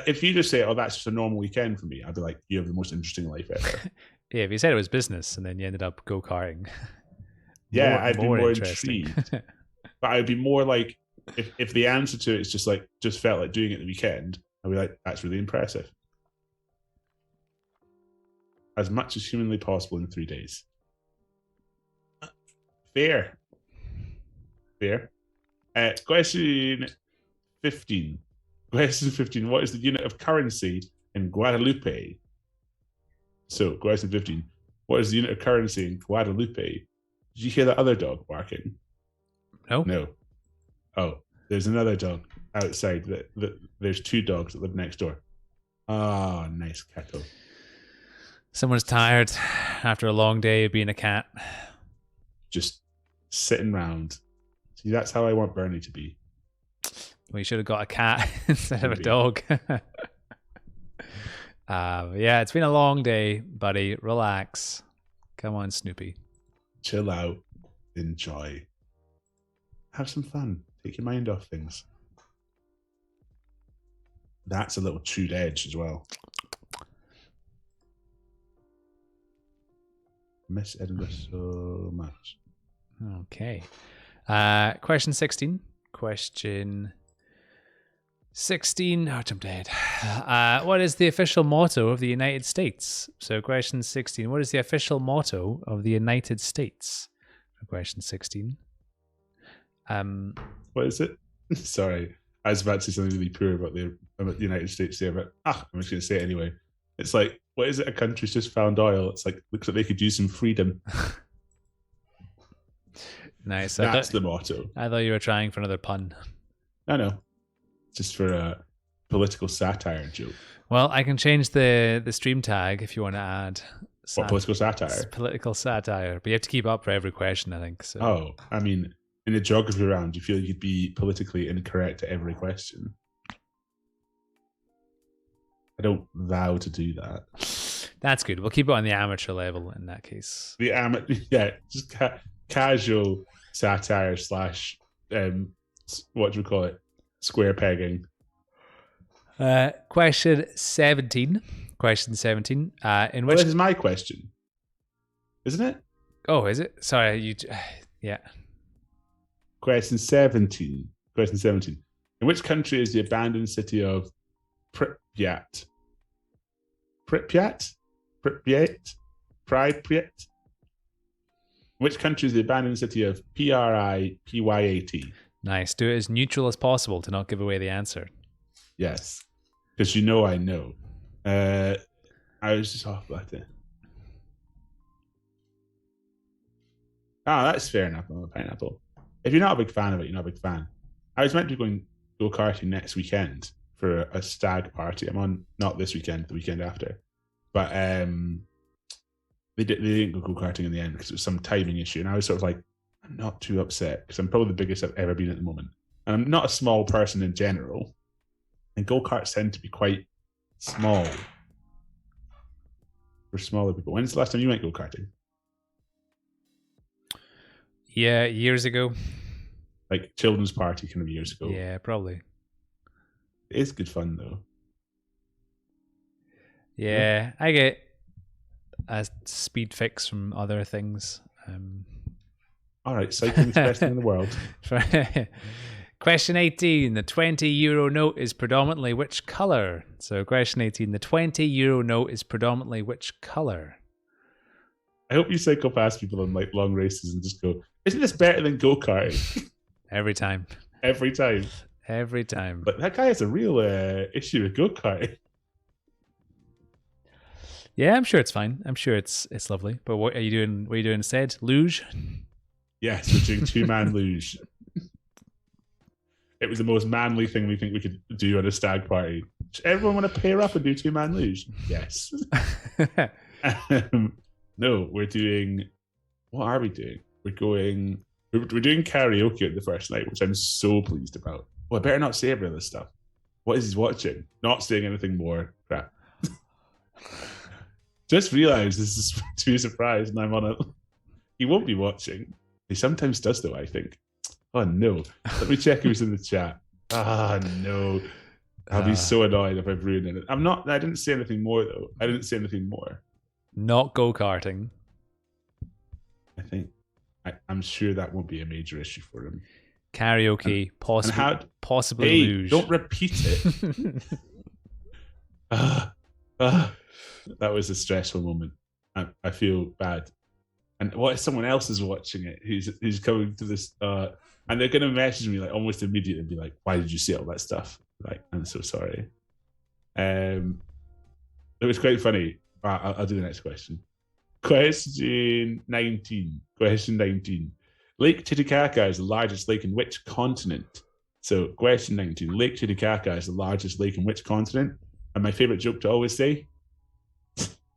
if you just say, "Oh, that's just a normal weekend for me," I'd be like, "You have the most interesting life ever." Yeah, if you said it was business and then you ended up go-karting. Yeah, I'd be more intrigued. But I'd be more like, if the answer to it is just felt like doing it the weekend, I'd be like, "That's really impressive." As much as humanly possible in 3 days. Fair. Question 15. Question 15. What is the unit of currency in Guadeloupe? So, question 15. What is the unit of currency in Guadeloupe? Did you hear that other dog barking? No. Oh, there's another dog outside. There's 2 dogs that live next door. Ah, nice cackle. Someone's tired after a long day of being a cat. Just sitting round. See, that's how I want Bernie to be. Well, you should have got a cat instead of a dog. Yeah, it's been a long day, buddy. Relax. Come on, Snoopy. Chill out. Enjoy. Have some fun. Take your mind off things. That's a little chewed edge as well. Miss Edinburgh so much. Okay. Question 16. question 16. Oh, I jumped ahead. What is the official motto of the United States? So question 16. What is the official motto of the United States? For question 16. What is it? Sorry. I was about to say something really poor about the United States there, but I'm just going to say it anyway. It's like, what is it? A country's just found oil. It's like, looks like they could use some freedom. Nice. That's the motto. I thought you were trying for another pun. No. Just for a political satire joke. Well, I can change the stream tag if you want to add. What, political satire? Political satire. But you have to keep up for every question, I think. So. Oh, I mean, in a geography round, you feel you'd be politically incorrect at every question. I don't vow to do that. That's good. We'll keep it on the amateur level in that case. The amateur, yeah, just casual satire / what do we call it? Square pegging. Question 17. Question 17. In which this is my question, isn't it? Oh, is it? Sorry, yeah. Question 17. In which country is the abandoned city of Pripyat? Pripyat? Which country is the abandoned city of Pripyat? Nice. Do it as neutral as possible to not give away the answer. Yes, because I know. I was just off about it. That's fair enough. I'm a pineapple. If you're not a big fan of it, you're not a big fan. I was meant to be going go-karting next weekend for a stag party. I'm on not this weekend, the weekend after. But they didn't go go-karting in the end because it was some timing issue. And I was sort of like, I'm not too upset because I'm probably the biggest I've ever been at the moment. And I'm not a small person in general. And go-karts tend to be quite small for smaller people. When's the last time you went go-karting? Yeah, years ago. Like children's party kind of years ago. Yeah, probably. It is good fun though. Yeah, I get a speed fix from other things. All right, cycling's the best thing in the world. Question 18. The 20 euro note is predominantly which colour? So question 18. The 20 euro note is predominantly which colour? I hope you cycle past people on like long races and just go, isn't this better than go-karting? Every time. Every time. But that guy has a real issue with go-karting. Yeah, I'm sure it's fine. I'm sure it's lovely. But what are you doing? What are you doing instead? Luge? Yes, we're doing two-man luge. It was the most manly thing we think we could do at a stag party. Does everyone want to pair up and do two-man luge? Yes. No, we're doing... What are we doing? We're doing karaoke at the first night, which I'm so pleased about. Well, I better not say every other stuff. What is he watching? Not saying anything more. Crap. Just realised this is too surprised and I'm on it. He won't be watching. He sometimes does though, I think. Oh no. Let me check who's in the chat. No. I'll be so annoyed if I've ruined it. I didn't say anything more though. Not go-karting. I think I'm sure that won't be a major issue for him. Karaoke, possibly luge. Don't repeat it. That was a stressful moment. I feel bad. And what if someone else is watching it who's coming to this and they're going to message me like almost immediately and be like, why did you say all that stuff? Like, I'm so sorry. It was quite funny. I'll do the next question. Question 19. Lake Titicaca is the largest lake in which continent? So, question 19. Lake Titicaca is the largest lake in which continent? And my favorite joke to always say,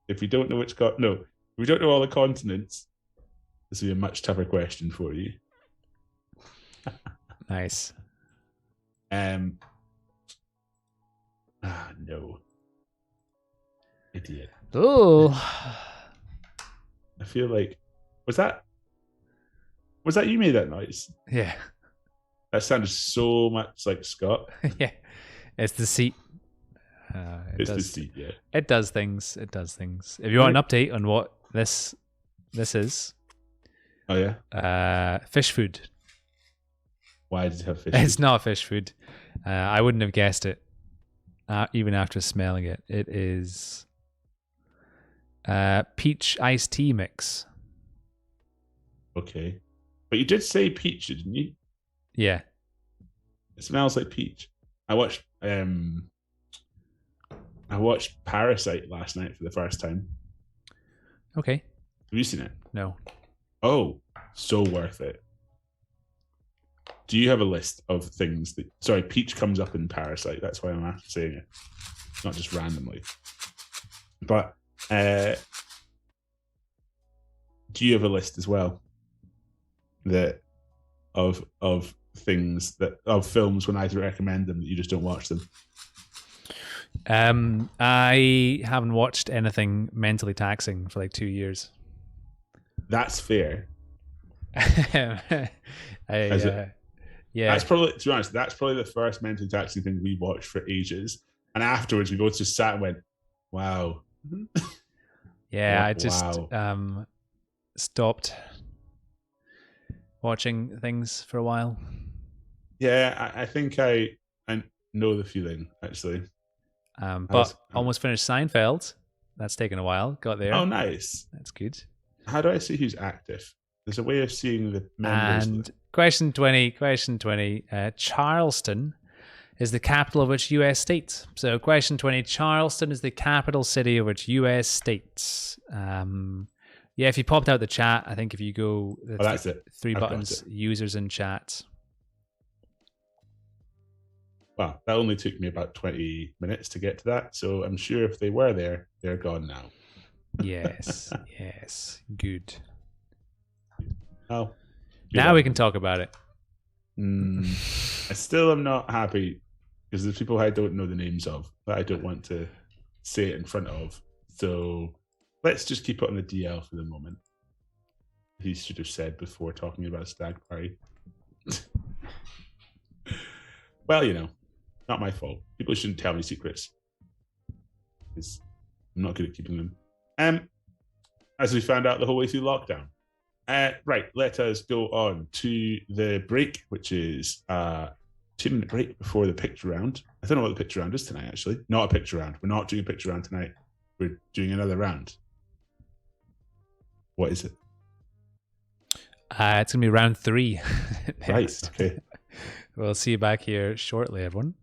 if you don't know if we don't know all the continents, this will be a much tougher question for you. Nice. No. Idiot. Oh. I feel like was that you made that noise? Yeah. That sounded so much like Scott. Yeah. It's the seat. The seat, yeah. It does things. If you want an update on what this is. Oh yeah. Fish food. Why does it have fish? It's not fish food. I wouldn't have guessed it, even after smelling it. It is peach iced tea mix. Okay, but you did say peach, didn't you? Yeah. It smells like peach. I watched Parasite last night for the first time. Okay. Have you seen it? No. Oh, so worth it. Do you have a list of things that... Sorry, peach comes up in Parasite. That's why I'm saying it. Not just randomly. But do you have a list as well that of things that... Of films when I recommend them that you just don't watch them? I haven't watched anything mentally taxing for like 2 years. That's fair. Yeah. That's probably, to be honest, that's probably the first mentally taxing thing we watched for ages. And afterwards, we both just sat and went, "Wow." Yeah, I just stopped watching things for a while. Yeah, I think I know the feeling, actually. But almost finished Seinfeld. That's taken a while. Got there. Oh, nice. That's good. How do I see who's active? There's a way of seeing the members. And question 20. Charleston is the capital of which U.S. state? So question 20. Charleston is the capital city of which U.S. state? Yeah, if you popped out the chat, I think if you go... that's it. 3 buttons, users in chat. Well, that only took me about 20 minutes to get to that. So I'm sure if they were there, they're gone now. Yes. Yes. Good. Oh, now we can talk about it. I still am not happy because there's people I don't know the names of that I don't want to say it in front of. So let's just keep it on the DL for the moment. He should have said before talking about stag party. Well, not my fault. People shouldn't tell me secrets because I'm not good at keeping them. As we found out the whole way through lockdown. Right, let us go on to the break, which is a 2-minute break before the picture round. I don't know what the picture round is tonight, actually. Not a picture round. We're not doing a picture round tonight. We're doing another round. What is it? It's going to be round 3. Right, okay. We'll see you back here shortly, everyone.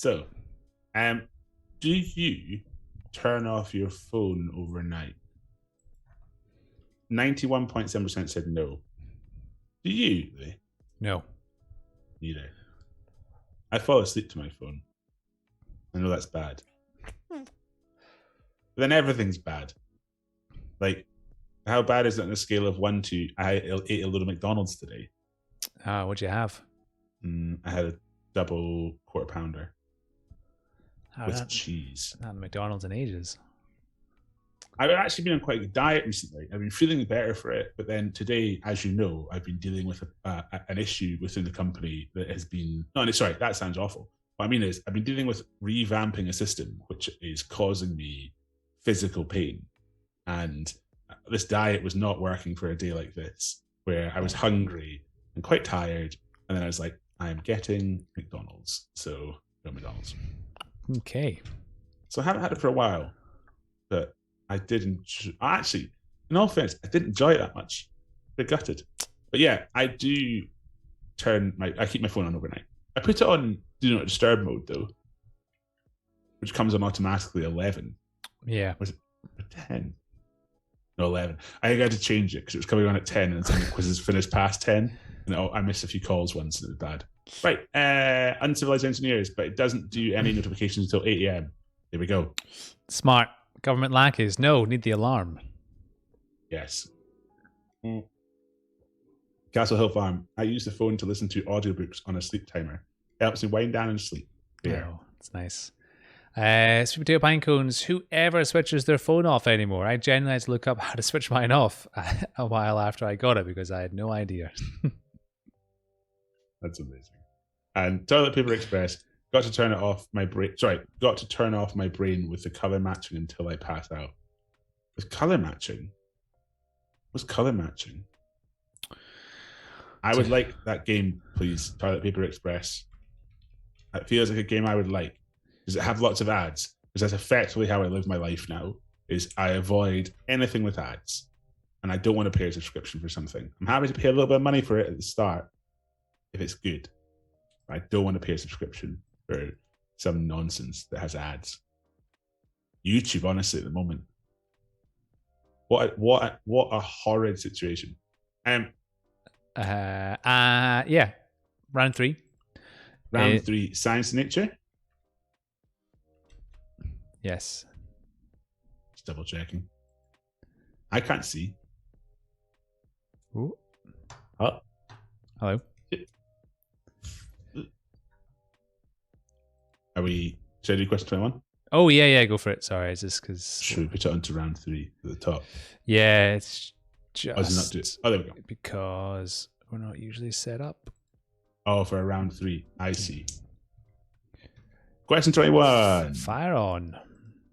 So, do you turn off your phone overnight? 91.7% said no. Do you? No. Neither. I fall asleep to my phone. I know that's bad. But then everything's bad. Like, how bad is it on a scale of 1 to I ate a load of McDonald's today? What'd you have? I had a double quarter pounder with cheese. Not McDonald's in ages. I've actually been on quite a good diet recently. I've been feeling better for it. But then today, as you know, I've been dealing with an issue within the company that has been... No, sorry, that sounds awful. What I mean is I've been dealing with revamping a system which is causing me physical pain. And this diet was not working for a day like this, where I was hungry and quite tired. And then I was like, I'm getting McDonald's. So, no McDonald's. Okay. So I haven't had it for a while. But I didn't... Actually, in all fairness, I didn't enjoy it that much. A bit gutted. But yeah, I do I keep my phone on overnight. I put it on Do Not Disturb mode, though, which comes on automatically 11. Yeah. Was it 10? No, 11. I think I had to change it because it was coming on at 10 and some of the quizzes finished past 10. And I missed a few calls once and it was bad. Right. Uncivilized engineers, but it doesn't do any notifications until 8 a.m. There we go. Smart. Government lackeys. No, need the alarm. Yes. Castle Hill Farm. I use the phone to listen to audiobooks on a sleep timer. It helps me wind down and sleep. Yeah. Oh, it's nice. Sweet potato pine cones. Whoever switches their phone off anymore? I genuinely had to look up how to switch mine off a while after I got it because I had no idea. That's amazing. And Toilet Paper Express. Got to turn it off my brain. Sorry, got to turn off my brain with the color matching until I pass out. With color matching? What's color matching? I would like that game, please. Toilet Paper Express. It feels like a game I would like. Does it have lots of ads? Because that's effectively how I live my life now. Is I avoid anything with ads, and I don't want to pay a subscription for something. I'm happy to pay a little bit of money for it at the start if it's good. But I don't want to pay a subscription for some nonsense that has ads. YouTube, honestly, at the moment, what a horrid situation. Yeah. Round 3. Round 3, science and nature. Yes. Just double checking. I can't see. Ooh. Oh. Hello. Should I do question 21? Oh, yeah, go for it. Sorry, it's just because... Should we put it onto round 3 at the top? Yeah, it's just... there we go. Because we're not usually set up. Oh, for a round 3. I see. Question 21. Fire on.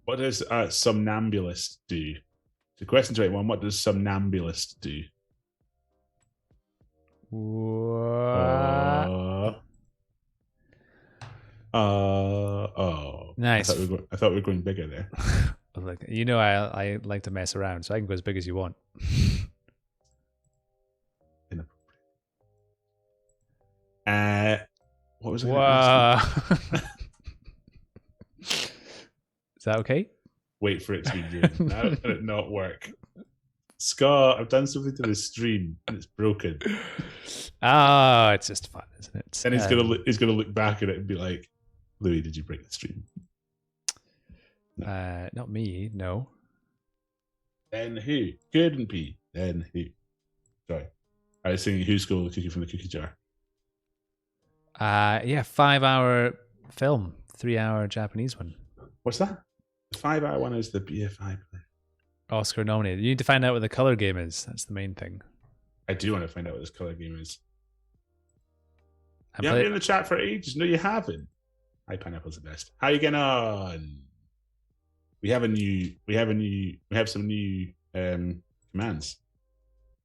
What does a somnambulist do? So question 21, what does somnambulist do? Nice. I thought we were going bigger there. Look, you know I like to mess around, so I can go as big as you want. What was it? Is that okay? Wait for it to be good. How did it not work? Scott, I've done something to the stream and it's broken. It's just fun, isn't it? And he's gonna look back at it and be like, Louis, did you break the stream? No. Not me, no. Then who? Couldn't be. Then who? Sorry. I was singing Who Stole the Cookie from the Cookie Jar. 5-hour film, 3-hour Japanese one. What's that? The 5-hour one is the BFI play. Oscar nominated. You need to find out what the color game is. That's the main thing. I do want to find out what this color game is. You haven't been in the chat for ages. No, you haven't. Hi, Pineapple's the best. How you getting on? We have some new commands.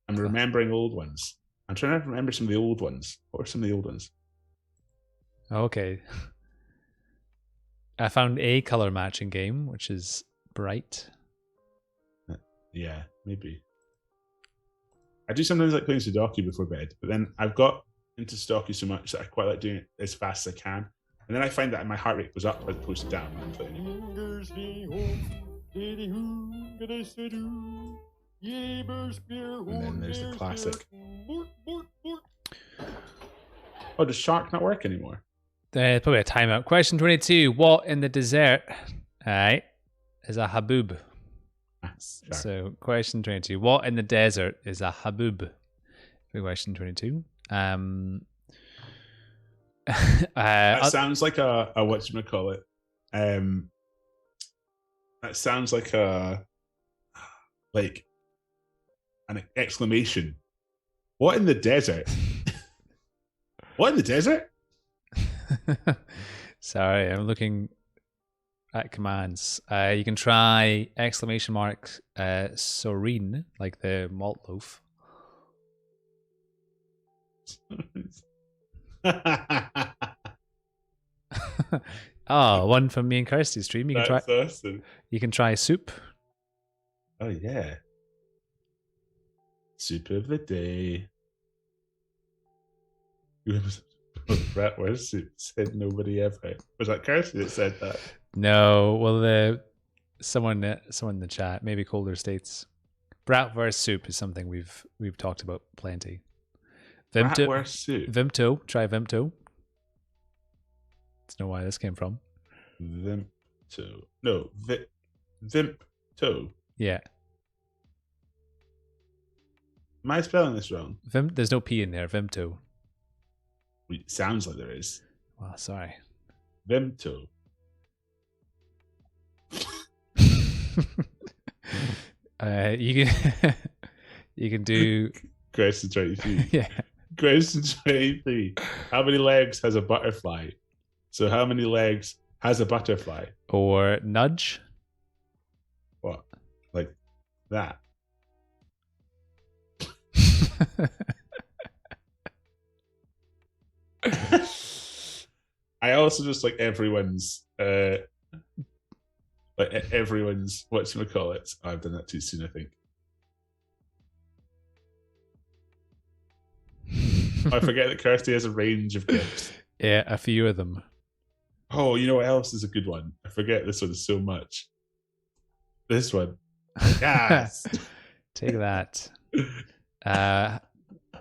I'm remembering old ones. I'm trying to remember some of the old ones. What were some of the old ones? Okay. I found a color matching game, which is bright. Yeah, maybe. I do sometimes like playing Sudoku before bed, but then I've got into Sudoku so much that I quite like doing it as fast as I can. And then I find that my heart rate goes up as opposed to down when I'm playing it. And then there's the classic. Oh, does Shark not work anymore? Probably a timeout. Question 22. What in the desert, is a haboob? Shark. So, question 22. What in the desert is a haboob? Question 22. That sounds like a whatchamacallit. That sounds like an exclamation. What in the desert? What in the desert? Sorry, I'm looking at commands. You can try exclamation mark Soreen, like the malt loaf. Oh, one from me and Kirsty's stream. You can That's try. awesome. You can try soup. Oh yeah. Soup of the day. Bratwurst soup said nobody ever. Was that Kirsty that said that? No, well, someone in the chat, maybe Colder states, bratwurst soup is something we've talked about plenty. Bratwurst soup. Vimto, try Vimto. Don't know why this came from. Vimto. No, Vimto. Yeah. Am I spelling this wrong? There's no P in there. Vimto. It sounds like there is. Well, sorry. Vimto. You can do Question 23. Yeah. Question 23. How many legs has a butterfly? So how many legs has a butterfly? Or nudge. What? Like that? I also just like everyone's whatchamacallit. I've done that too soon, I think. I forget that Kirsty has a range of gifts. Yeah, a few of them. Oh, you know what else is a good one? I forget this one so much. This one. Yes. Take that.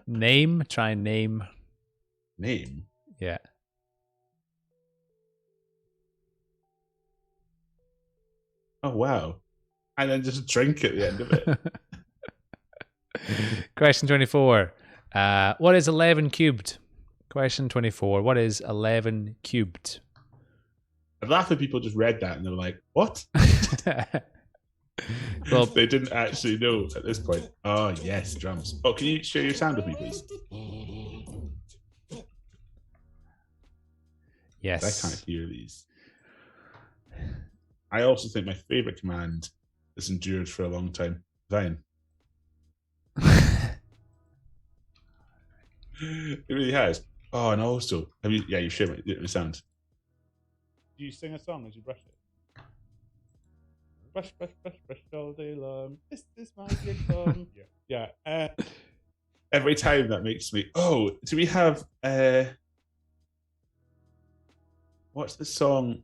Name. Try name. Name? Yeah. Oh, wow. And then just drink at the end of it. Question 24. What is 11 cubed? Question 24. What is 11 cubed? I'd laugh if people just read that and they were like, what? Well, they didn't actually know at this point. Oh, yes, drums. Oh, can you share your sound with me, please? Yes. I can't hear these. I also think my favorite command has endured for a long time. Vine. It really has. Oh, and also, you shared my sound. Do you sing a song as you brush it? Brush, brush, brush, brush all day long. This is my good song. Yeah. Every time that makes me. Oh, do we have? What's the song?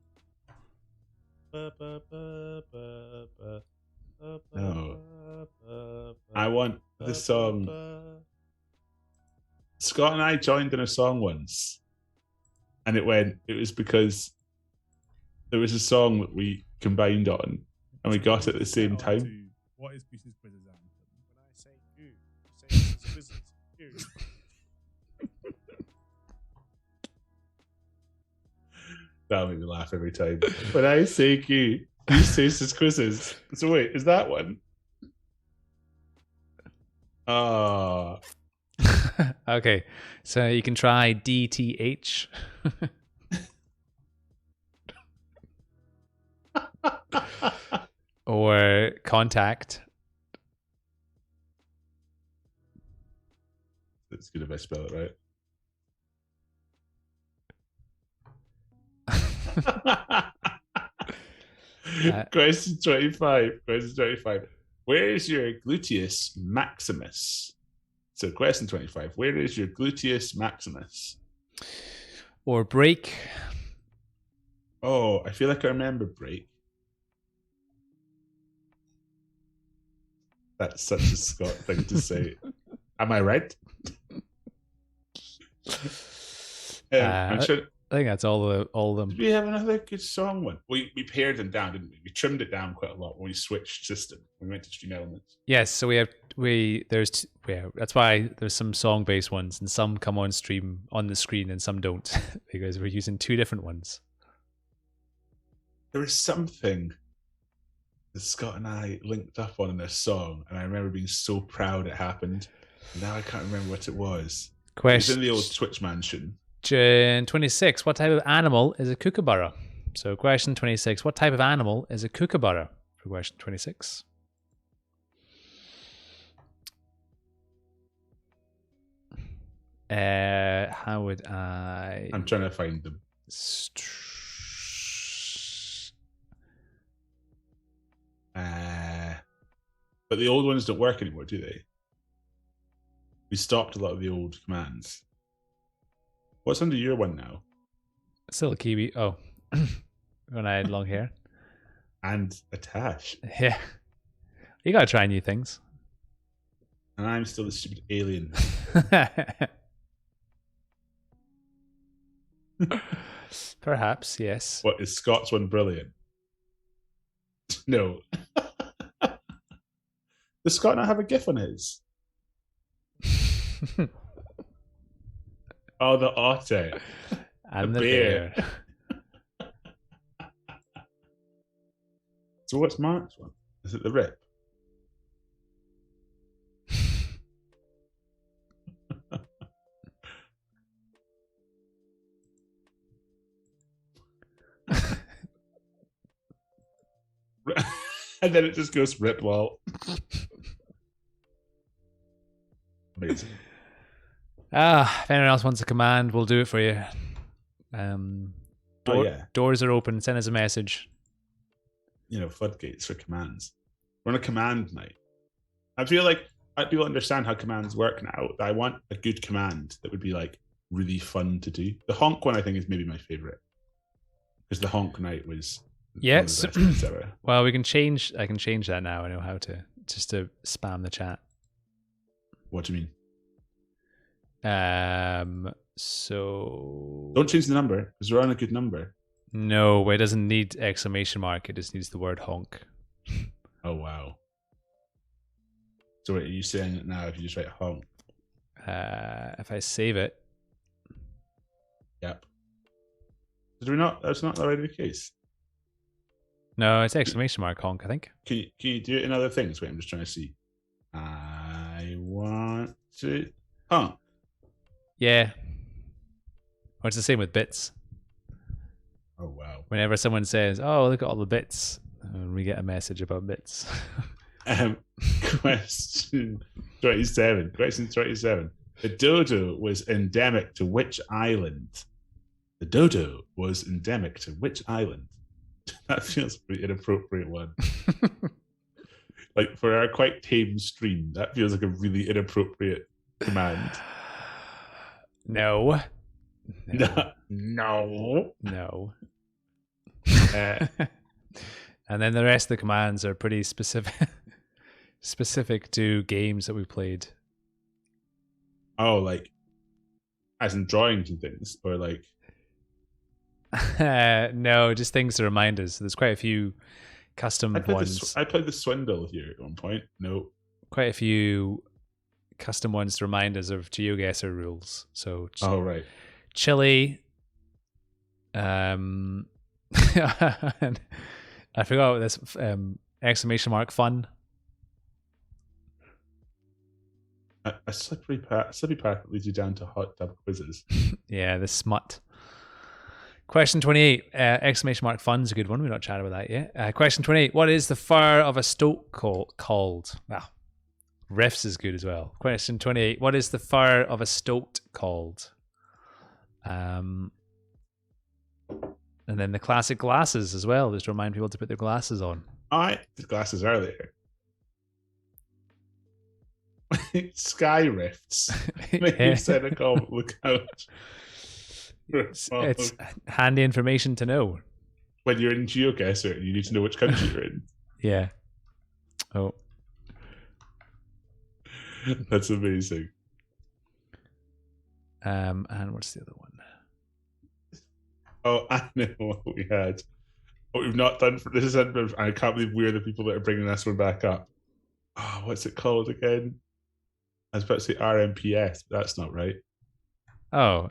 No. I want the song. Scott and I joined in a song once, and it was because there was a song that we combined on, and we got it at the same time. What is Goose's quizzes anthem? When I say Goose, you say quizzes. Goose. That'll make me laugh every time. When I say Q, you say his quizzes. So wait, is that one? Ah. Okay, so you can try DTH. Or contact. It's good if I spell it right. Question 25. Where is your gluteus maximus? So question 25. Where is your gluteus maximus? Or break. Oh, I feel like I remember break. That's such a Scott thing to say. Am I right? I'm I sure. think that's all of them. Did we have another good song one? We pared them down, didn't we? We trimmed it down quite a lot when we switched system. We went to Stream Elements. Yes, so that's why there's some song based ones, and some come on stream on the screen and some don't because we're using two different ones. There was something that Scott and I linked up on in this song, and I remember being so proud it happened. Now I can't remember what it was. It was in the old Twitch mansion. Question 26. What type of animal is a kookaburra? So question 26. What type of animal is a kookaburra? For question 26. How would I... I'm trying to find them. But the old ones don't work anymore, do they? We stopped a lot of the old commands. What's under your one now? Still a kiwi. Oh, when I had long hair. And attach. Yeah. You gotta try new things. And I'm still the stupid alien. Perhaps, yes. What, is Scott's one brilliant? No. Does Scott not have a GIF on his? Oh, the otter. And the the bear. So what's Mark's one? Is it the rip? And then it just goes rip wall. Amazing. If anyone else wants a command, we'll do it for you. Doors are open. Send us a message. You know, floodgates for commands. We're on a command night. I feel like people understand how commands work now. I want a good command that would be like really fun to do. The honk one, I think, is maybe my favorite because the honk night was. Yes. Well, we can change. I can change that now. I know how to. Just to spam the chat. What do you mean? So don't change the number because we're on a good number. No, it doesn't need exclamation mark. It just needs the word honk. Oh wow. So wait, are you saying it now if you just write honk? If I save it. Yep. Did we not? That's not already the case. No, it's exclamation mark honk, I think. Can you do it in other things? Wait, I'm just trying to see. I want to honk. Yeah. Or it's the same with bits. Oh wow. Whenever someone says, "Oh, look at all the bits," we get a message about bits. Question 27. Question 27. The dodo was endemic to which island? The dodo was endemic to which island? That feels a pretty inappropriate one. Like for our quite tame stream, that feels like a really inappropriate command. No. No. And then the rest of the commands are pretty specific to games that we played. Oh, like as in drawings and things, or like no, just things to remind us. There's quite a few custom ones. I played the Swindle here at one point. No. Quite a few custom ones to remind us of GeoGuessr rules. So right. Chili. And I forgot what this exclamation mark fun. A slippery path that leads you down to hot tub quizzes. Yeah, the smut. Question 28. Exclamation mark fun's a good one. We're not chatting about that yet. Question 28. What is the fur of a stoat called? Wow. Refs is good as well. Question 28. What is the fur of a stoat called? And then the classic glasses as well. Just to remind people to put their glasses on. The glasses are there. Sky rifts. You said a comment. Look out. It's handy information to know. when you're in GeoGuessr, you need to know which country you're in. Yeah. Oh. That's amazing. And what's the other one? Oh, I know what we had. What we've not done for this is, I can't believe we're the people that are bringing this one back up. Oh, what's it called again? I was about to say RMPS, but that's not right. Oh,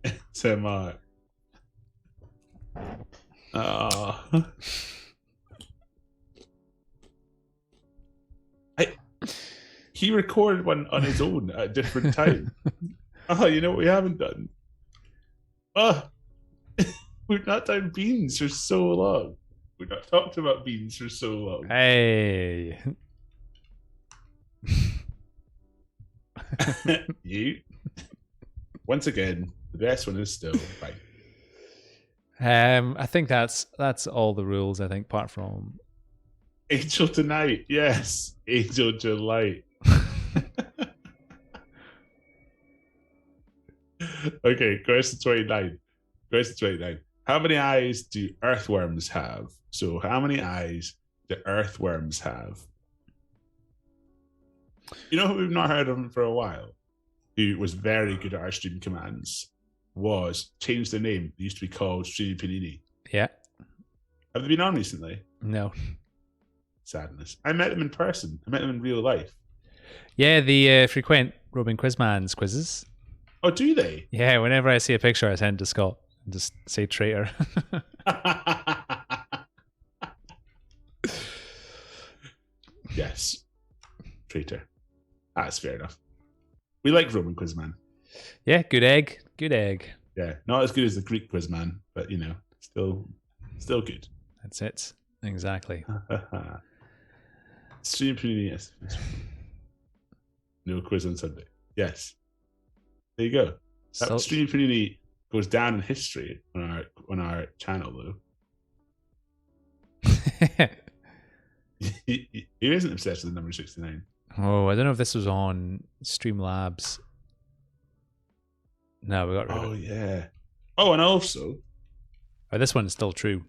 It's MR. Oh. He recorded one on his own at a different time. Oh, you know what we haven't done? Oh, we've not done beans for so long. We've not talked about beans for so long. hey. You. Once again, the best one is still right. I think that's all the rules. I think, apart from Angel Tonight. Yes, Angel Delight. Okay, question 29. Question 29. How many eyes do earthworms have? So, how many eyes do earthworms have? You know who we've not heard of him for a while, who was very good at our stream commands, was changed their name. They used to be called Streamy Panini. yeah, Have they been on recently? no, Sadness. I met them in person. I met them in real life. yeah. The frequent Robin Quizman's quizzes. Oh, do they? Yeah, whenever I see a picture, I send to Scott and just say traitor. Yes. Traitor. That's fair enough. We like Roman Quizman. Yeah, good egg, good egg. Yeah. Not as good as the Greek Quizman, but still good. That's it. Exactly. Stream Panini, yes. No quiz on Sunday. Yes. There you go. So, Stream Panini goes down in history on our channel, though. He isn't obsessed with the number 69. oh, I don't know if this was on Streamlabs. No, we got rid of Oh, it. yeah. Oh, and also, Oh, this one's still true.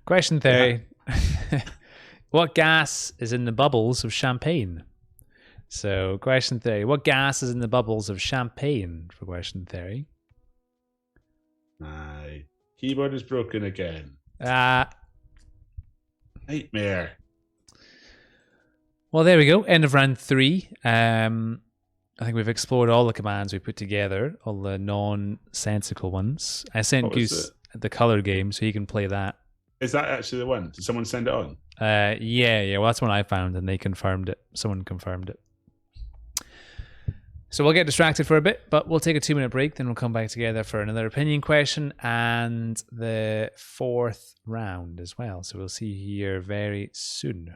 Question 30. What gas is in the bubbles of champagne? So, question 30. What gas is in the bubbles of champagne for question 30? my keyboard is broken again. Nightmare. Well, there we go. End of round 3. I think we've explored all the commands we put together, all the nonsensical ones. I sent What was Goose the color game so he can play that. Is that actually the one? Did someone send it on? Yeah. Well, that's one I found, and they confirmed it. Someone confirmed it. So we'll get distracted for a bit, but we'll take a 2-minute break. Then we'll come back together for another opinion question and the 4th round as well. So we'll see you here very soon.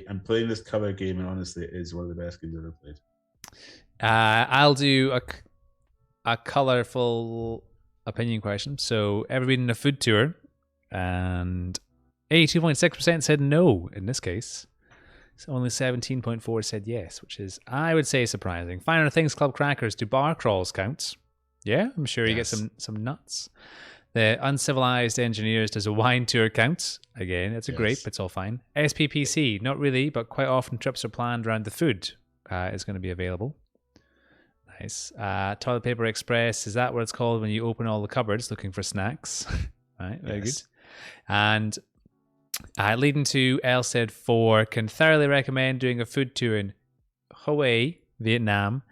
I'm playing this color game, and honestly, it is one of the best games I've ever played. I'll do a colorful opinion question. So, ever been on a food tour? And 82.6% said no in this case. So only 17.4 said yes, which is, I would say, surprising. Finer Things Club crackers. Do bar crawls count? Yeah, I'm sure you get some nuts. The Uncivilized Engineers, does a wine tour count? Again, it's a grape, it's all fine. SPPC, not really, but quite often trips are planned around the food. Is going to be available. Nice. Toilet Paper Express, is that what it's called when you open all the cupboards looking for snacks? Right, very good. And leading to L said 4, can thoroughly recommend doing a food tour in Hue, Vietnam,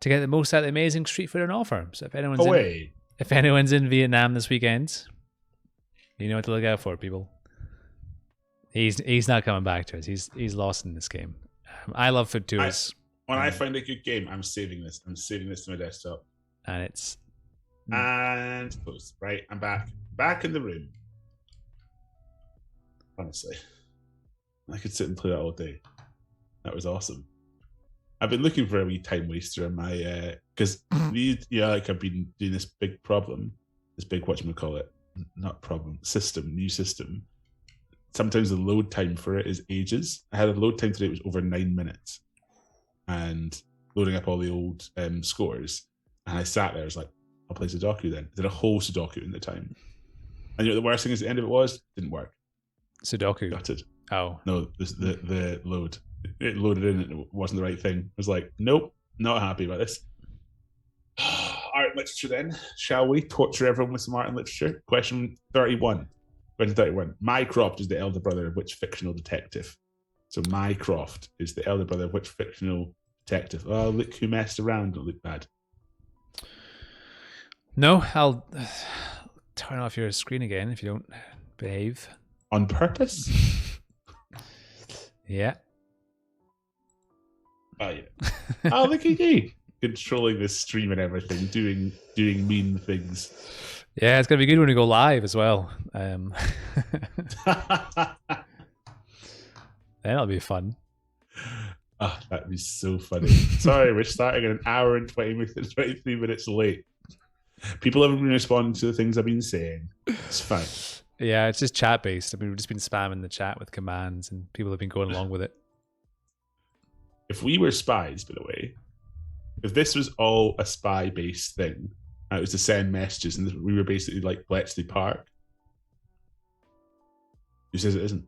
to get the most out of the amazing street food on offer. So if anyone's in Vietnam this weekend, you know what to look out for, people. He's not coming back to us. He's lost in this game. I love food tours. When I find a good game, I'm saving this. I'm saving this to my desktop. And it's... And close. Right, I'm back. Back in the room. Honestly. I could sit and play that all day. That was awesome. I've been looking for a wee time waster in my... Because, I've been doing this big problem. This big, whatchamacallit, not problem, new system. Sometimes the load time for it is ages. I had a load time today, it was over 9 minutes. And loading up all the old scores. And I sat there, I was like, I'll play Sudoku then. I did a whole Sudoku in the time. And you know what the worst thing is, the end of it was? Didn't work. Sudoku? Gutted. Oh. No, the load. It loaded in and it wasn't the right thing. I was like, nope, not happy about this. Art and literature then, shall we? Torture everyone with some art and literature. Question 31. Mycroft is the elder brother of which fictional detective? So Mycroft is the elder brother of which fictional detective? Oh, look who messed around. Don't look bad. No, I'll turn off your screen again if you don't behave. On purpose? Yeah. Oh, yeah. Oh, look at you. Controlling the stream and everything, doing mean things. Yeah, it's going to be good when we go live as well. Then it'll be fun. Oh, that'd be so funny. Sorry, we're starting an hour and 23 minutes late. People haven't been responding to the things I've been saying. It's fine. Yeah, it's just chat based. I mean, we've just been spamming the chat with commands and people have been going along with it. If we were spies, by the way, if this was all a spy based thing, and it was to send messages and we were basically like Bletchley Park, who says it isn't?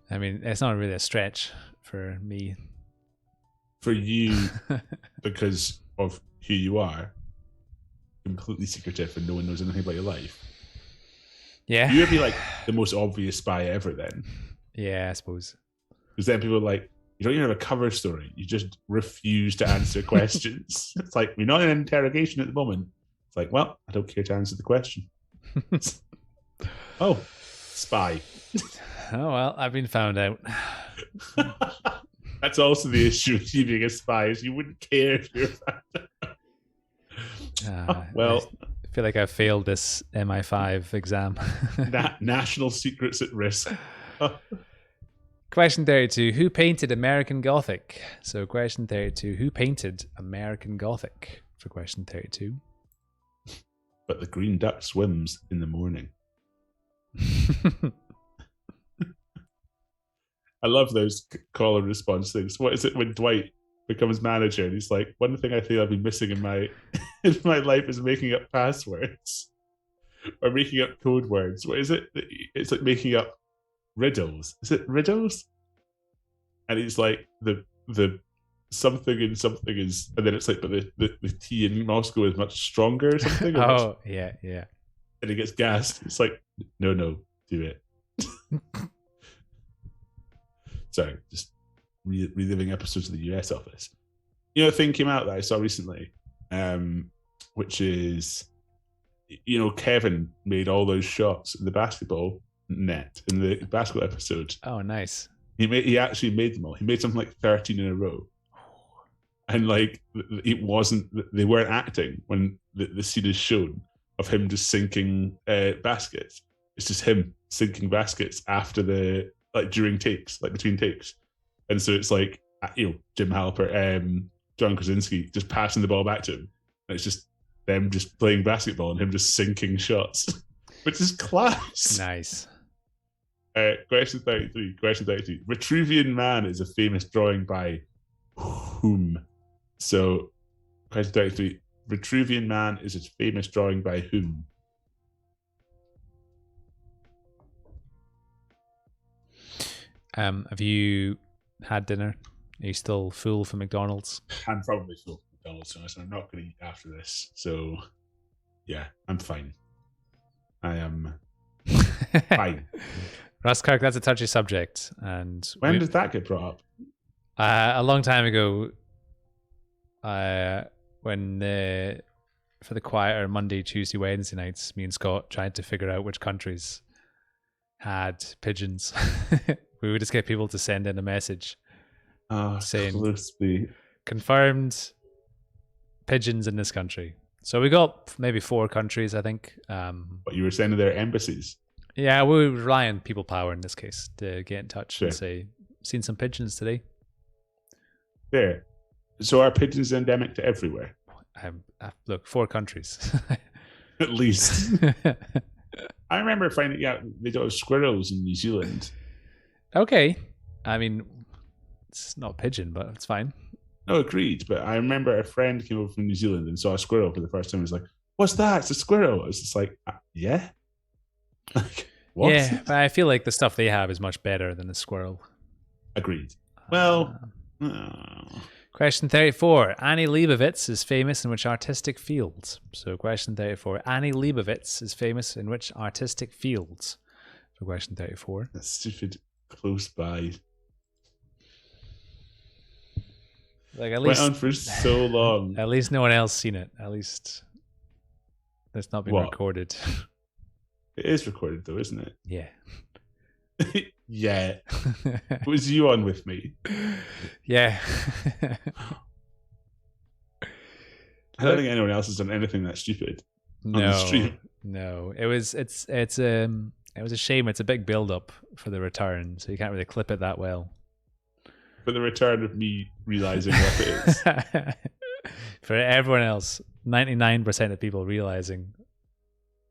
I mean, it's not really a stretch for me. For you, because of who you are, completely secretive and no one knows anything about your life. Yeah. You would be like the most obvious spy ever then. Yeah, I suppose. Because then people are like, you don't even have a cover story. You just refuse to answer questions. It's like, we're not in an interrogation at the moment. It's like, well, I don't care to answer the question. Oh, spy. Oh, well, I've been found out. That's also the issue with you being a spy, is you wouldn't care if you're found out. Well, I feel like I failed this MI5 exam. National secrets at risk. Question 32. Who painted American Gothic? So question 32. Who painted American Gothic for question 32? But the green duck swims in the morning. I love those call and response things. What is it when Dwight becomes manager and he's like, one thing I feel I've been missing in my life is making up passwords or making up code words. What is it? It's like making up riddles. Is it riddles? And it's like the something and something is, and then it's like, but the T in Moscow is much stronger or something. Oh, yeah. And he gets gassed. It's like, no, do it. Sorry, just reliving episodes of the US Office. You know, a thing came out that I saw recently, which is, you know, Kevin made all those shots in the basketball net in the basketball episode. Oh, nice. He actually made them all. He made something like 13 in a row. And like, they weren't acting when the scene is shown of him just sinking baskets. It's just him sinking baskets after during takes, like between takes. And so it's like, Jim Halpert, John Krasinski just passing the ball back to him. And it's just them just playing basketball and him just sinking shots, which is class. Nice. Question 33. Vitruvian Man is a famous drawing by whom? So, question 33. Vitruvian Man is a famous drawing by whom? Have you had dinner? Are you still full for McDonald's? I'm probably full for McDonald's, so I'm not going to eat after this. So, yeah, I'm fine. I am fine. Russ Kirk, that's a touchy subject. And when did that get brought up? A long time ago, when for the quieter Monday, Tuesday, Wednesday nights, me and Scott tried to figure out which countries had pigeons. We would just get people to send in a message saying closely confirmed pigeons in this country. So we got maybe 4 countries, I think. But you were sending their embassies. Yeah, we rely on people power in this case to get in touch Sure. and say, seen some pigeons today. There. So are pigeons endemic to everywhere? Look, 4 countries. At least. I remember finding out they don't have squirrels in New Zealand. Okay. I mean, it's not a pigeon, but it's fine. No, agreed. But I remember a friend came over from New Zealand and saw a squirrel for the first time. He was like, "What's that? It's a squirrel." I was just like, "Yeah." Like, what? Yeah, but I feel like the stuff they have is much better than the squirrel. Agreed. Well, Question 34. Annie Leibovitz is famous in which artistic fields? So question 34. Annie Leibovitz is famous in which artistic fields? For question 34. That's stupid. Close by. Like at least went on for so long. At least no one else seen it. At least it's not been recorded. It is recorded though, isn't it? Yeah. Yeah. Was you on with me? Yeah. I don't think anyone else has done anything that stupid on the stream. No. It's it was a shame. It's a big build up for the return, so you can't really clip it that well. For the return of me realizing what it is. For everyone else, 99% of people realizing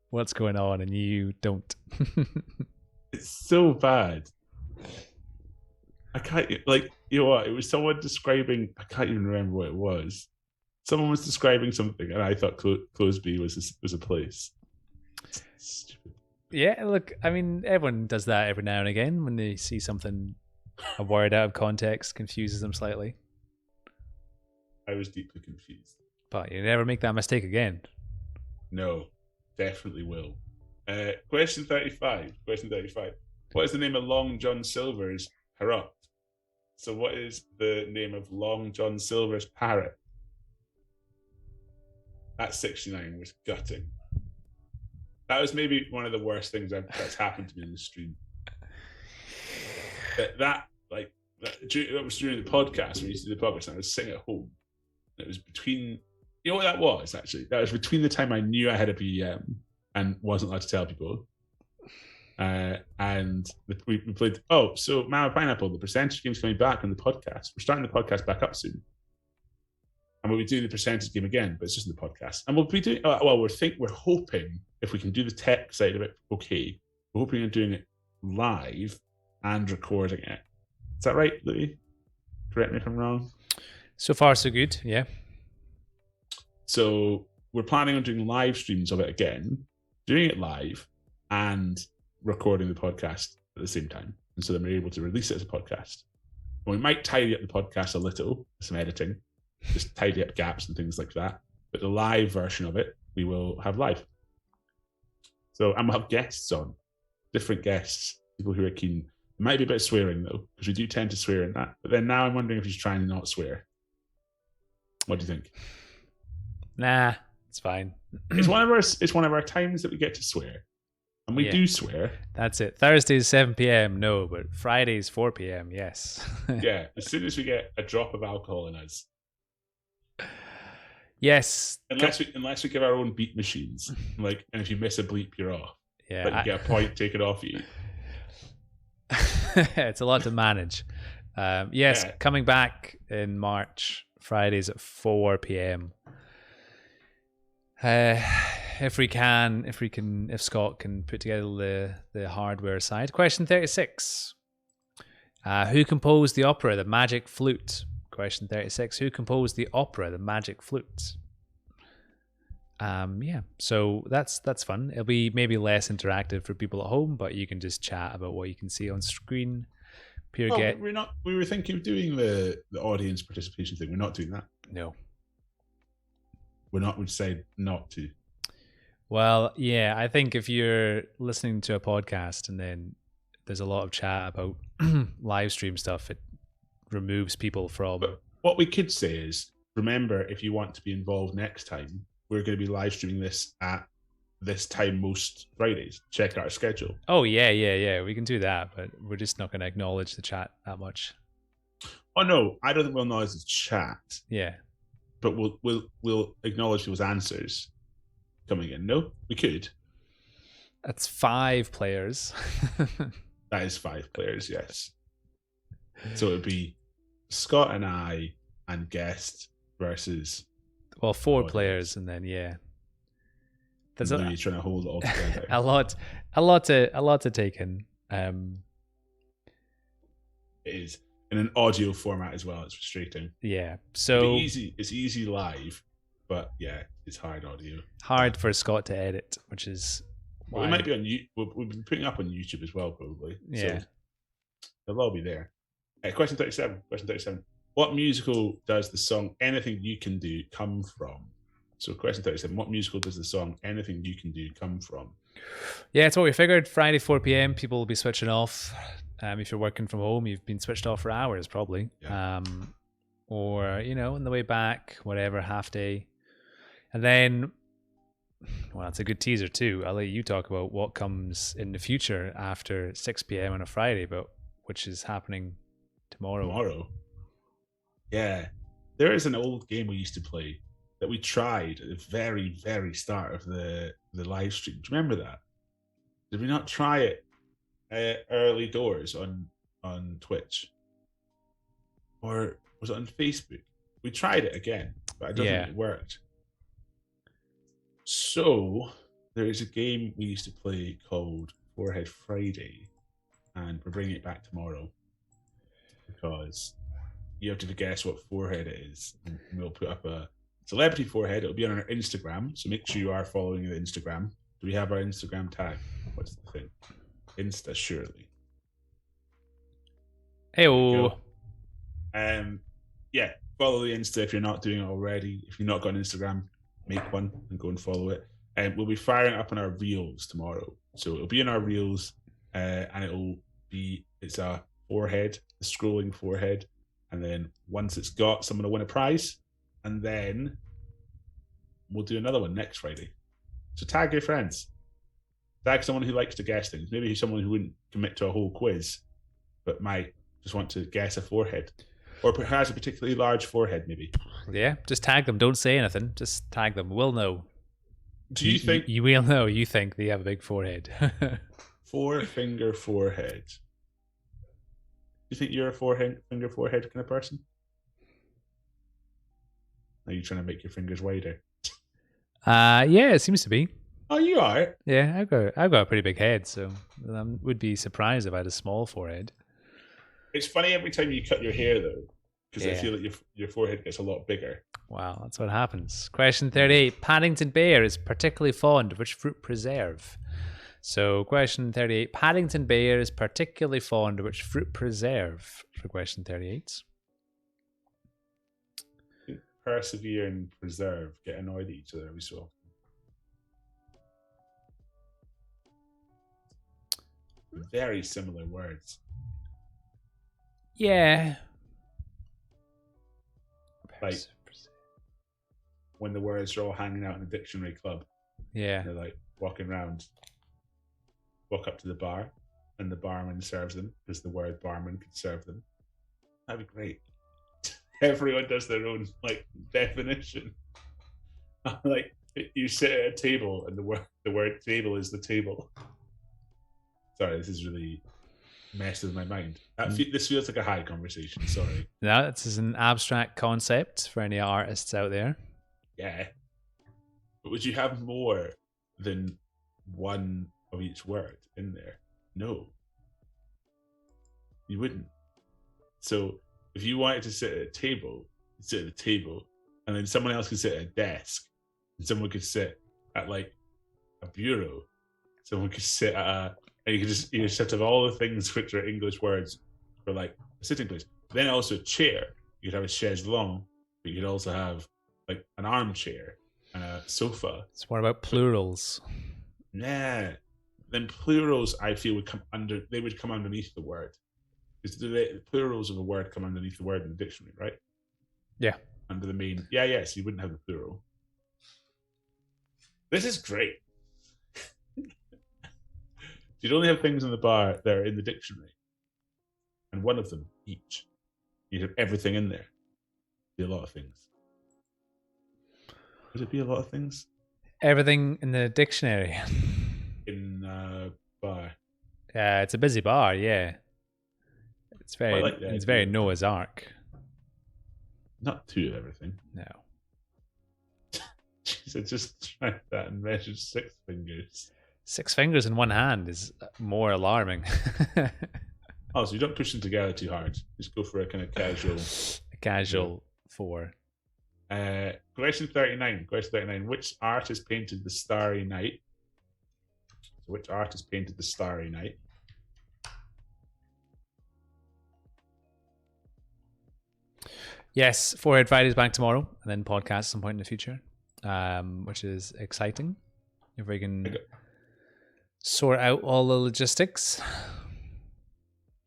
what's going on and you don't. It's so bad. I can't, like, you know what? It was someone describing, I can't even remember what it was. Someone was describing something and I thought Closeby was a place. Stupid. Yeah, look, I mean, everyone does that every now and again when they see something, a word out of context confuses them slightly. I was deeply confused. But you never make that mistake again. No, definitely will. Question 35. What is the name of Long John Silver's parrot? So what is the name of Long John Silver's parrot? That 69 was gutting. That was maybe one of the worst things that's happened to me in the stream. That was during the podcast, when we used to do the podcast, and I was sitting at home. It was between, you know what that was actually? That was between the time I knew I had a BEM and wasn't allowed to tell people. And we played, so Mama Pineapple, the percentage game's coming back on the podcast. We're starting the podcast back up soon. And we'll be doing the percentage game again, but it's just in the podcast. And we'll be doing, we're hoping, if we can do the tech side of it, okay, we're hoping on doing it live and recording it. Is that right, Louis? Correct me if I'm wrong. So far, so good, yeah. So we're planning on doing live streams of it again, doing it live, and recording the podcast at the same time. And so then we're able to release it as a podcast. And we might tidy up the podcast a little, some editing, just tidy up gaps and things like that. But the live version of it, we will have live. So, and we'll have guests on, different guests, people who are keen. It might be a bit of swearing though, because we do tend to swear in that. But then now I'm wondering if he's trying to not swear. What do you think? Nah, it's fine. It's one of our times that we get to swear. And we do swear. That's it. Thursdays 7 p.m, no, but Fridays 4 p.m, yes. Yeah, as soon as we get a drop of alcohol in us. Yes. Unless we give our own beat machines. And if you miss a bleep, you're off. Yeah, But you get a point taken off you. it's a lot to manage. Yes, Yeah. coming back in March, Fridays at 4 p.m. If Scott can put together the hardware side. Question 36. Who composed the opera The Magic Flute? Question 36. Who composed the opera The Magic Flute? Yeah, so that's fun. It'll be maybe less interactive for people at home, but you can just chat about what you can see on screen. We were thinking of doing the audience participation thing. We're not doing that. No. We decided not to. Well, yeah, I think if you're listening to a podcast and then there's a lot of chat about live stream stuff, it removes people from. But what we could say is, remember, if you want to be involved next time, we're going to be live streaming this at this time most Fridays. Check our schedule. Oh yeah. We can do that, but we're just not going to acknowledge the chat that much. Oh no, I don't think we'll acknowledge the chat. Yeah, but we'll acknowledge those answers coming in. No, we could. That's 5 players. That is 5 players, yes. So it would be Scott and I and guest versus 4 audience. players, and then there's Louis trying to hold it all together. a lot to take in. It is in an audio format as well. It's frustrating. Yeah, so it's easy live, but yeah, it's hard audio. Hard for Scott to edit, which is why. Well, it might be on you. We'll be putting it up on YouTube as well, probably. Yeah, so they'll all be there. Question 37. What musical does the song "Anything You Can Do" come from? So, question 37. What musical does the song "Anything You Can Do" come from? Yeah, it's what we figured. Friday 4 p.m. People will be switching off. If you're working from home, you've been switched off for hours probably. Yeah. Or on the way back, whatever, half day. And then, well, that's a good teaser too. I'll let you talk about what comes in the future after 6 p.m. on a Friday, but which is happening tomorrow. Yeah. There is an old game we used to play that we tried at the very, very start of the live stream. Do you remember that? Did we not try it early doors on Twitch? Or was it on Facebook? We tried it again, but I don't think it worked. So there is a game we used to play called Forehead Friday, and we're bringing it back tomorrow because you have to guess what forehead it is. And we'll put up a celebrity forehead. It'll be on our Instagram, so make sure you are following the Instagram. Do we have our Instagram tag? What's the thing? Insta, surely. Hey-o. Yeah, follow the Insta if you're not doing it already. If you've not got an Instagram, make one and go and follow it. And we'll be firing up on our reels tomorrow. So it'll be in our reels, and it's a forehead, a scrolling forehead. And then once it's got, someone will win a prize. And then we'll do another one next Friday. So tag your friends. Tag someone who likes to guess things. Maybe someone who wouldn't commit to a whole quiz, but might just want to guess a forehead. Or has a particularly large forehead, maybe. Yeah, just tag them. Don't say anything. Just tag them. We'll know. Do you think... You will know. You think they have a big forehead. 4-finger forehead. Do you think you're a 4-finger forehead kind of person? Are you trying to make your fingers wider? Yeah, it seems to be. Oh, you are? Yeah, I've got a pretty big head, so I would be surprised if I had a small forehead. It's funny every time you cut your hair, though, because I feel like your forehead gets a lot bigger. Wow, that's what happens. Question 38. Paddington Bear is particularly fond of which fruit preserve? So, question 38. Paddington Bear is particularly fond of which fruit preserve? For question 38. Persevere and preserve get annoyed at each other every so often. Very similar words. Yeah. Like when the words are all hanging out in a dictionary club. Yeah. They're like walking around, walk up to the bar, and the barman serves them because the word barman could serve them. That'd be great. Everyone does their own definition. Like you sit at a table and the word table is the table. Sorry, this is really messed with my mind. This feels like a high conversation. Sorry. No, this is an abstract concept for any artists out there. Yeah. But would you have more than one of each word in there? No. You wouldn't. So if you wanted to sit at a table, you'd sit at a table, and then someone else could sit at a desk, and someone could sit at like a bureau, someone could sit at and you just have to have all the things which are English words for like a sitting place. Then also a chair. You could have a chaise longue, but you could also have like an armchair and a sofa. So what about plurals? Yeah. Then plurals, I feel, would come underneath the word. Because the plurals of a word come underneath the word in the dictionary, right? Yeah. Under the main. Yeah, so you wouldn't have the plural. This is great. You'd only have things in the bar that are in the dictionary. And one of them each. You'd have everything in there. Be a lot of things. Would it be a lot of things? Everything in the dictionary. In a bar. It's a busy bar, yeah. It's very like very Noah's Ark. Not two of everything. No. Jeez, I just tried that and measured 6 fingers. 6 fingers in one hand is more alarming. Oh, so you don't push them together too hard. Just go for a kind of casual. A casual 4. Question 39. Which artist painted the Starry Night? So which artist painted the Starry Night? Yes, Forehead Friday's back tomorrow, and then podcast at some point in the future, which is exciting. If we can sort out all the logistics.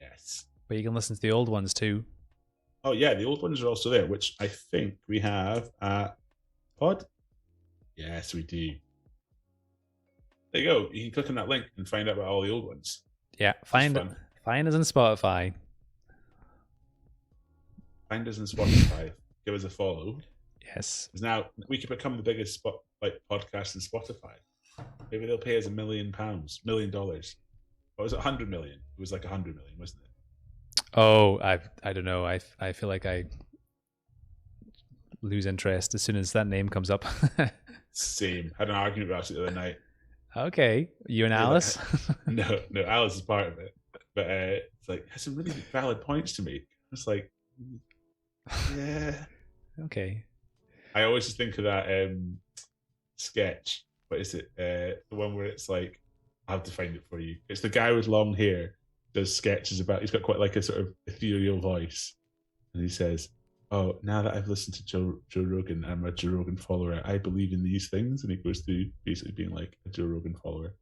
Yes. But you can listen to the old ones too. Oh yeah, the old ones are also there, which I think we have at Pod. Yes, we do. There you go. You can click on that link and find out about all the old ones. Yeah, find us on Spotify. Find us on Spotify. Give us a follow. Yes. Because now we could become the biggest podcast in Spotify. Maybe they'll pay us $1 million, $1 million. Or was it 100 million? It was like 100 million, wasn't it? Oh, I don't know. I feel like I lose interest as soon as that name comes up. Same. Had an argument about it the other night. Okay, you and Alice. No, Alice is part of it. But it's like has some really valid points to make. It's like, yeah. Okay. I always just think of that sketch. What is it? The one where it's like, I have to find it for you. It's the guy with long hair does sketches about. He's got quite like a sort of ethereal voice, and he says, "Oh, now that I've listened to Joe Rogan, I'm a Joe Rogan follower. I believe in these things," and he goes through basically being like a Joe Rogan follower.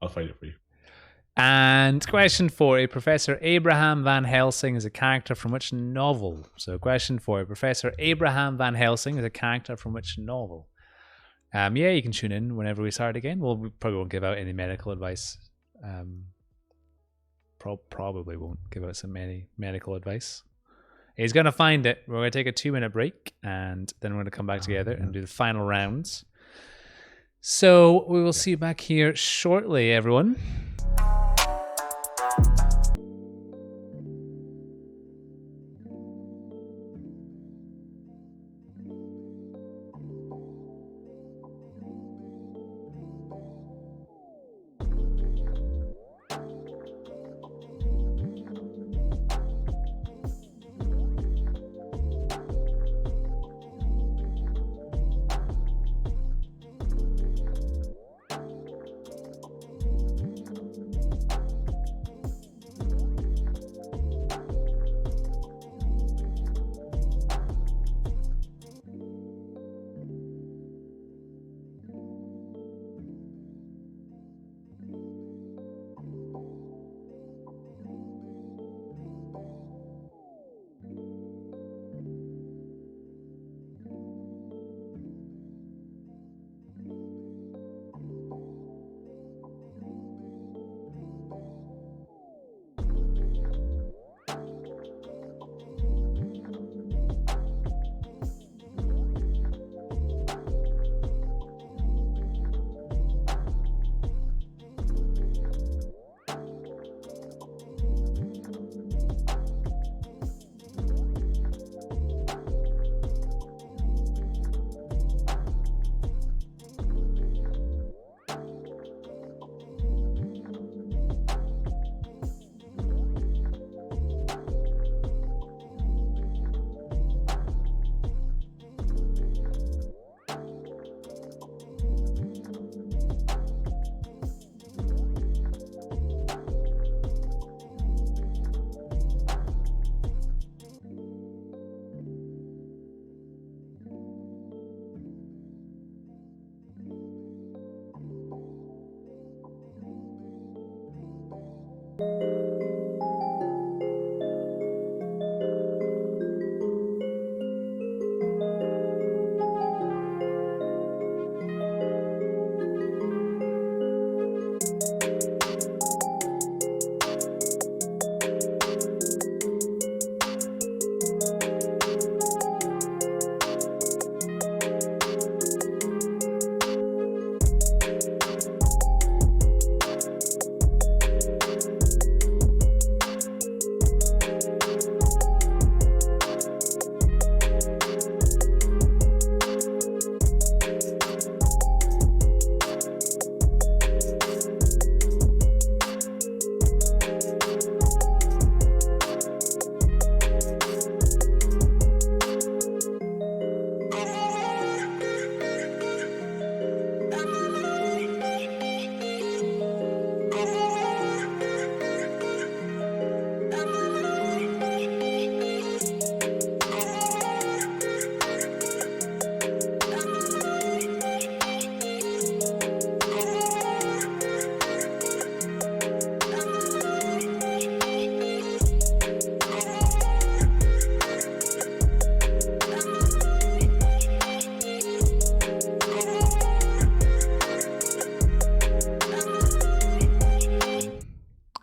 I'll find it for you. And question 4, Professor Abraham Van Helsing is a character from which novel? So question 4, Professor Abraham Van Helsing is a character from which novel? Yeah, you can tune in whenever we start again. Well, we probably won't give out any medical advice. Probably won't give out any medical advice. He's going to find it. We're going to take a 2-minute break, and then we're going to come back together and do the final rounds. So we will see you back here shortly, everyone.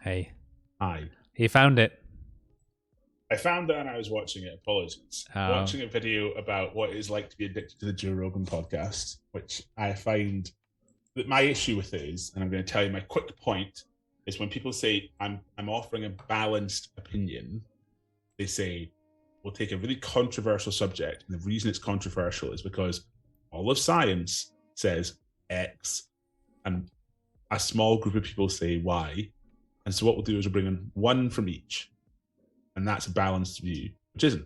Hey, Aye. he found it. I found that and I was watching it. Apologies. Oh. Watching a video about what it's like to be addicted to the Joe Rogan podcast, which I find that my issue with it is, and I'm going to tell you my quick point, is when people say I'm offering a balanced opinion, they say we'll take a really controversial subject, and the reason it's controversial is because all of science says X, and a small group of people say Y, and so what we'll do is we'll bring in one from each. And that's a balanced view, which isn't.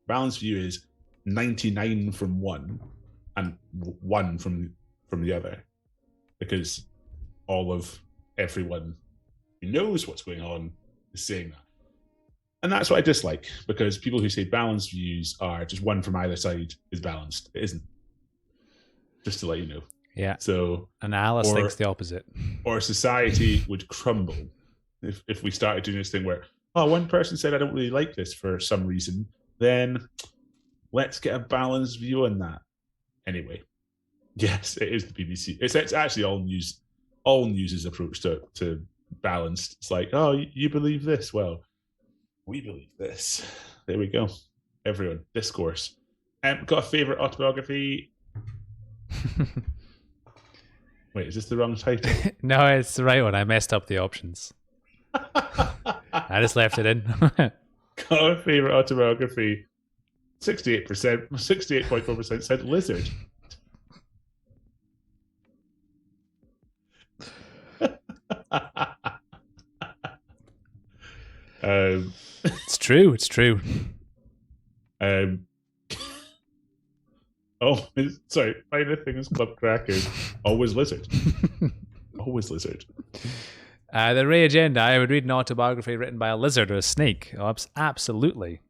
Balanced view is 99 from one and 1 from the other, because all of everyone who knows what's going on is saying that. And that's what I dislike, because people who say balanced views are just one from either side is balanced. It isn't. Just to let you know. Yeah. So, And Alice thinks the opposite. or society would crumble if we started doing this thing where, oh, one person said I don't really like this for some reason, then let's get a balanced view on that. Anyway, yes, it is the BBC. It's actually all news's approach to balanced. It's like, oh, you believe this? Well, we believe this. There we go. Everyone, discourse. Got a favourite autobiography? Wait, is this the wrong title? No, it's the right one. I messed up the options. I just left it in. Got a favourite autobiography? 68.4% said lizard. It's true. It's true. Sorry. Minor things club crackers. Always lizard. Always lizard. The Ray Agenda. I would read an autobiography written by a lizard or a snake. Oh, absolutely.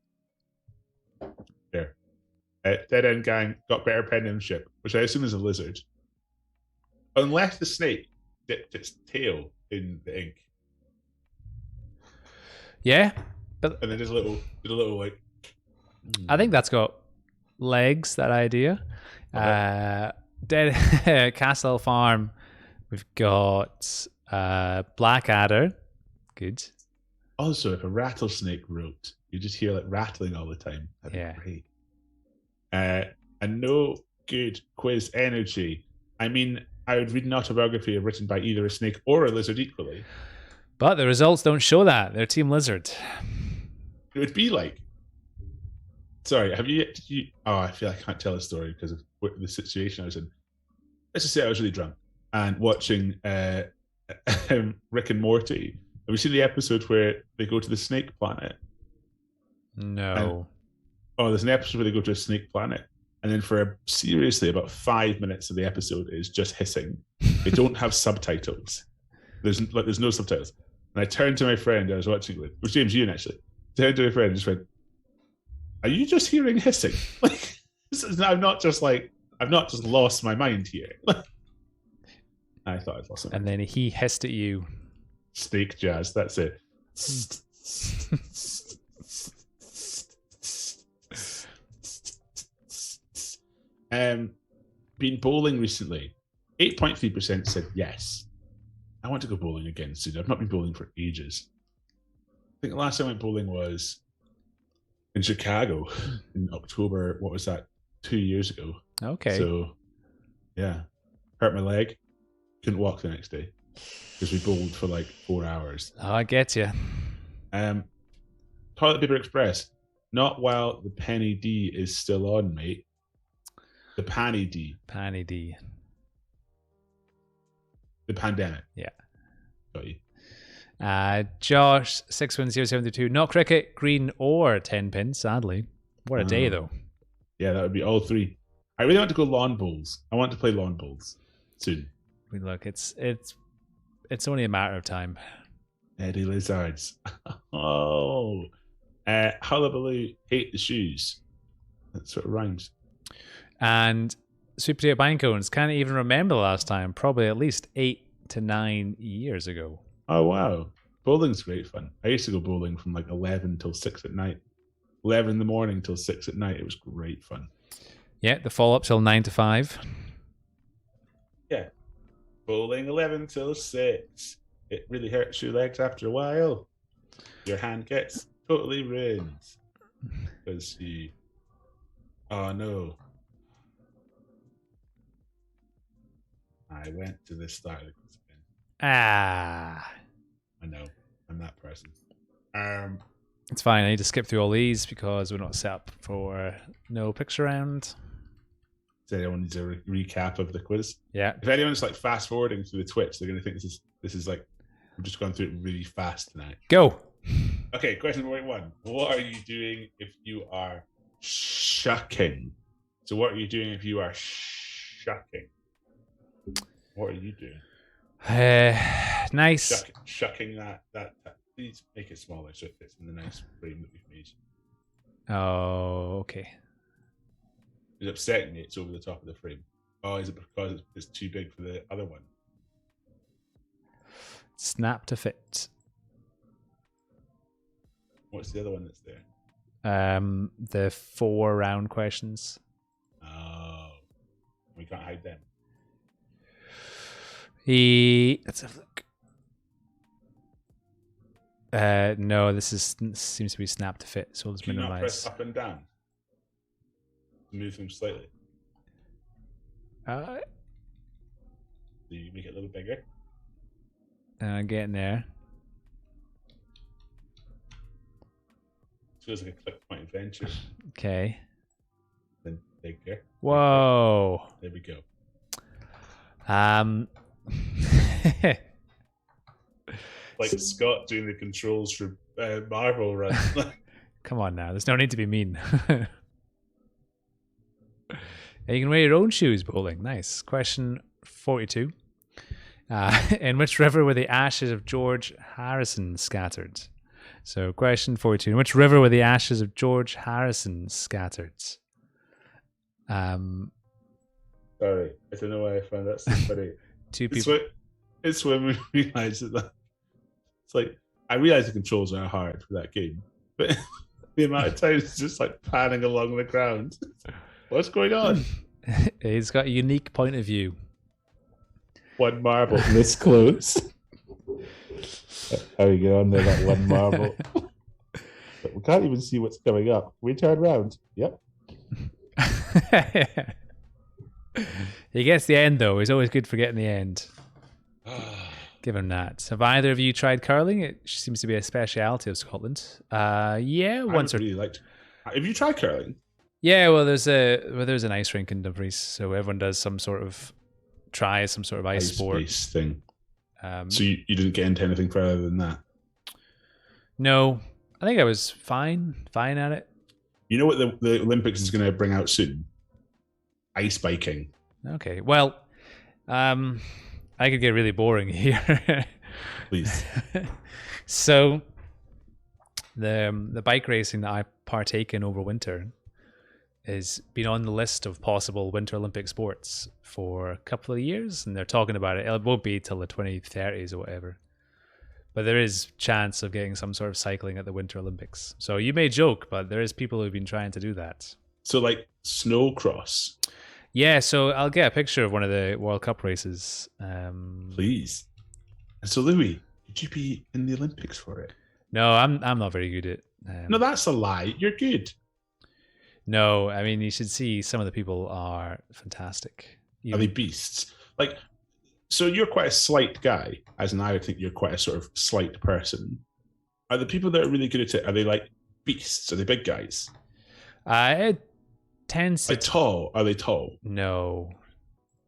There. Dead End Gang got better penmanship, which I assume is a lizard. Unless the snake dipped its tail in the ink. Yeah, but And then did a little like. I think that's got legs. That idea. Okay. Dead Castle Farm. We've got Blackadder. Good. Also, if a rattlesnake wrote, you just hear like rattling all the time. That'd Yeah. be great. And no good quiz energy. I mean, I would read an autobiography written by either a snake or a lizard equally. But the results don't show that. They're Team Lizard. It would be like. Sorry, have you? Oh, I feel I can't tell a story because of the situation I was in. Let's just say I was really drunk and watching Rick and Morty. Have you seen the episode where they go to the snake planet? No. There's an episode where they go to a snake planet, and then for seriously about 5 minutes of the episode is just hissing. They don't have subtitles. There's no subtitles. And I turned to my friend I was watching it with, it was James Ewan actually. Turned to my friend and just went, "Are you just hearing hissing? Like, I've not just lost my mind here." I thought I'd lost it. And then he hissed at you. Snake jazz. That's it. Been bowling recently. 8.3% said yes. I want to go bowling again soon. I've not been bowling for ages. I think the last time I went bowling was in Chicago in October. What was that? 2 years ago. Okay. So, yeah, hurt my leg. Couldn't walk the next day because we bowled for like 4 hours. Oh, I get you. Toilet Paper Express. Not while the Penny D is still on, mate. The Panny D. Panny D. The pandemic. Yeah. Got you. Josh 610722. Not cricket, green, or 10 pin. Sadly, what a day though. Yeah, that would be all three. I really want to go lawn bowls. I want to play lawn bowls soon. I mean, look, it's only a matter of time. Eddie Lizards. Hullabaloo, hate the shoes. That sort of rhymes. And Sweet Potato Bankcones can't even remember the last time. Probably at least 8 to 9 years ago. Oh, wow. Bowling's great fun. I used to go bowling from like 11 till 6 at night. 11 in the morning till 6 at night. It was great fun. Yeah, the follow-up till 9 to 5. Yeah. Bowling 11 till 6. It really hurts your legs after a while. Your hand gets totally ruined. Because you... Oh, no. I went to the start of the quiz again. Ah. I know. I'm that person. It's fine. I need to skip through all these because we're not set up for no picture round. Does anyone need a recap of the quiz? Yeah. If anyone's like fast forwarding through the Twitch, they're going to think this is like I'm just going through it really fast tonight. Go. Okay, question number 1. What are you doing if you are shucking? So what are you doing if you are shucking? What are you doing? Nice. Shucking that. Please make it smaller so it fits in the nice frame that we've made. Oh, okay. It's upsetting me. It's over the top of the frame. Oh, is it because it's too big for the other one? Snap to fit. What's the other one that's there? The 4 round questions. Oh, we can't hide them. Let's have a look. No, this seems to be snap to fit, so let's Can you not minimize. press up and down to move them slightly? Do you make it a little bigger? Getting there. Feels like a click point adventure. Okay. Then bigger. Whoa. There we go. Like Scott doing the controls for Marvel Run. Come on now. There's no need to be mean. You can wear your own shoes bowling. Nice. Question 42. In which river were the ashes of George Harrison scattered? So, question 42. In which river were the ashes of George Harrison scattered? Sorry, I don't know why I found that so funny. Two people. It's when we realised that it's like I realise the controls are hard for that game, but the amount of times it's just like panning along the ground. What's going on? He's got a unique point of view. One marble this close. How you get on there? That one marble. But we can't even see what's coming up. We turn around. Yep. He gets the end though. He's always good for getting the end. Give him that. Have either of you tried curling? It seems to be a speciality of Scotland. Yeah, once or really liked. Have you tried curling? yeah. Well, there's an ice rink in Dumfries, so everyone does some sort of ice sport based thing. So you didn't get into anything further than that? No, I think I was fine at it. You know what the Olympics is going to bring out soon? Ice biking. Okay, well, I could get really boring here. Please. So, the bike racing that I partake in over winter has been on the list of possible Winter Olympic sports for a couple of years, and they're talking about it. It won't be till the 2030s or whatever. But there is chance of getting some sort of cycling at the Winter Olympics. So you may joke, but there is people who've been trying to do that. So like snow cross, Yeah, so I'll get a picture of one of the World Cup races. please. And so Louis, would you be in the Olympics for it? No, I'm not very good at. No, that's a lie. You're good. No, I mean you should see some of the people are fantastic. Are they beasts? Like, so you're quite a slight guy, as in I would think you're quite a sort of slight person. Are the people that are really good at it, are they like beasts? Are they big guys? It tends to Like tall? Are they tall? no.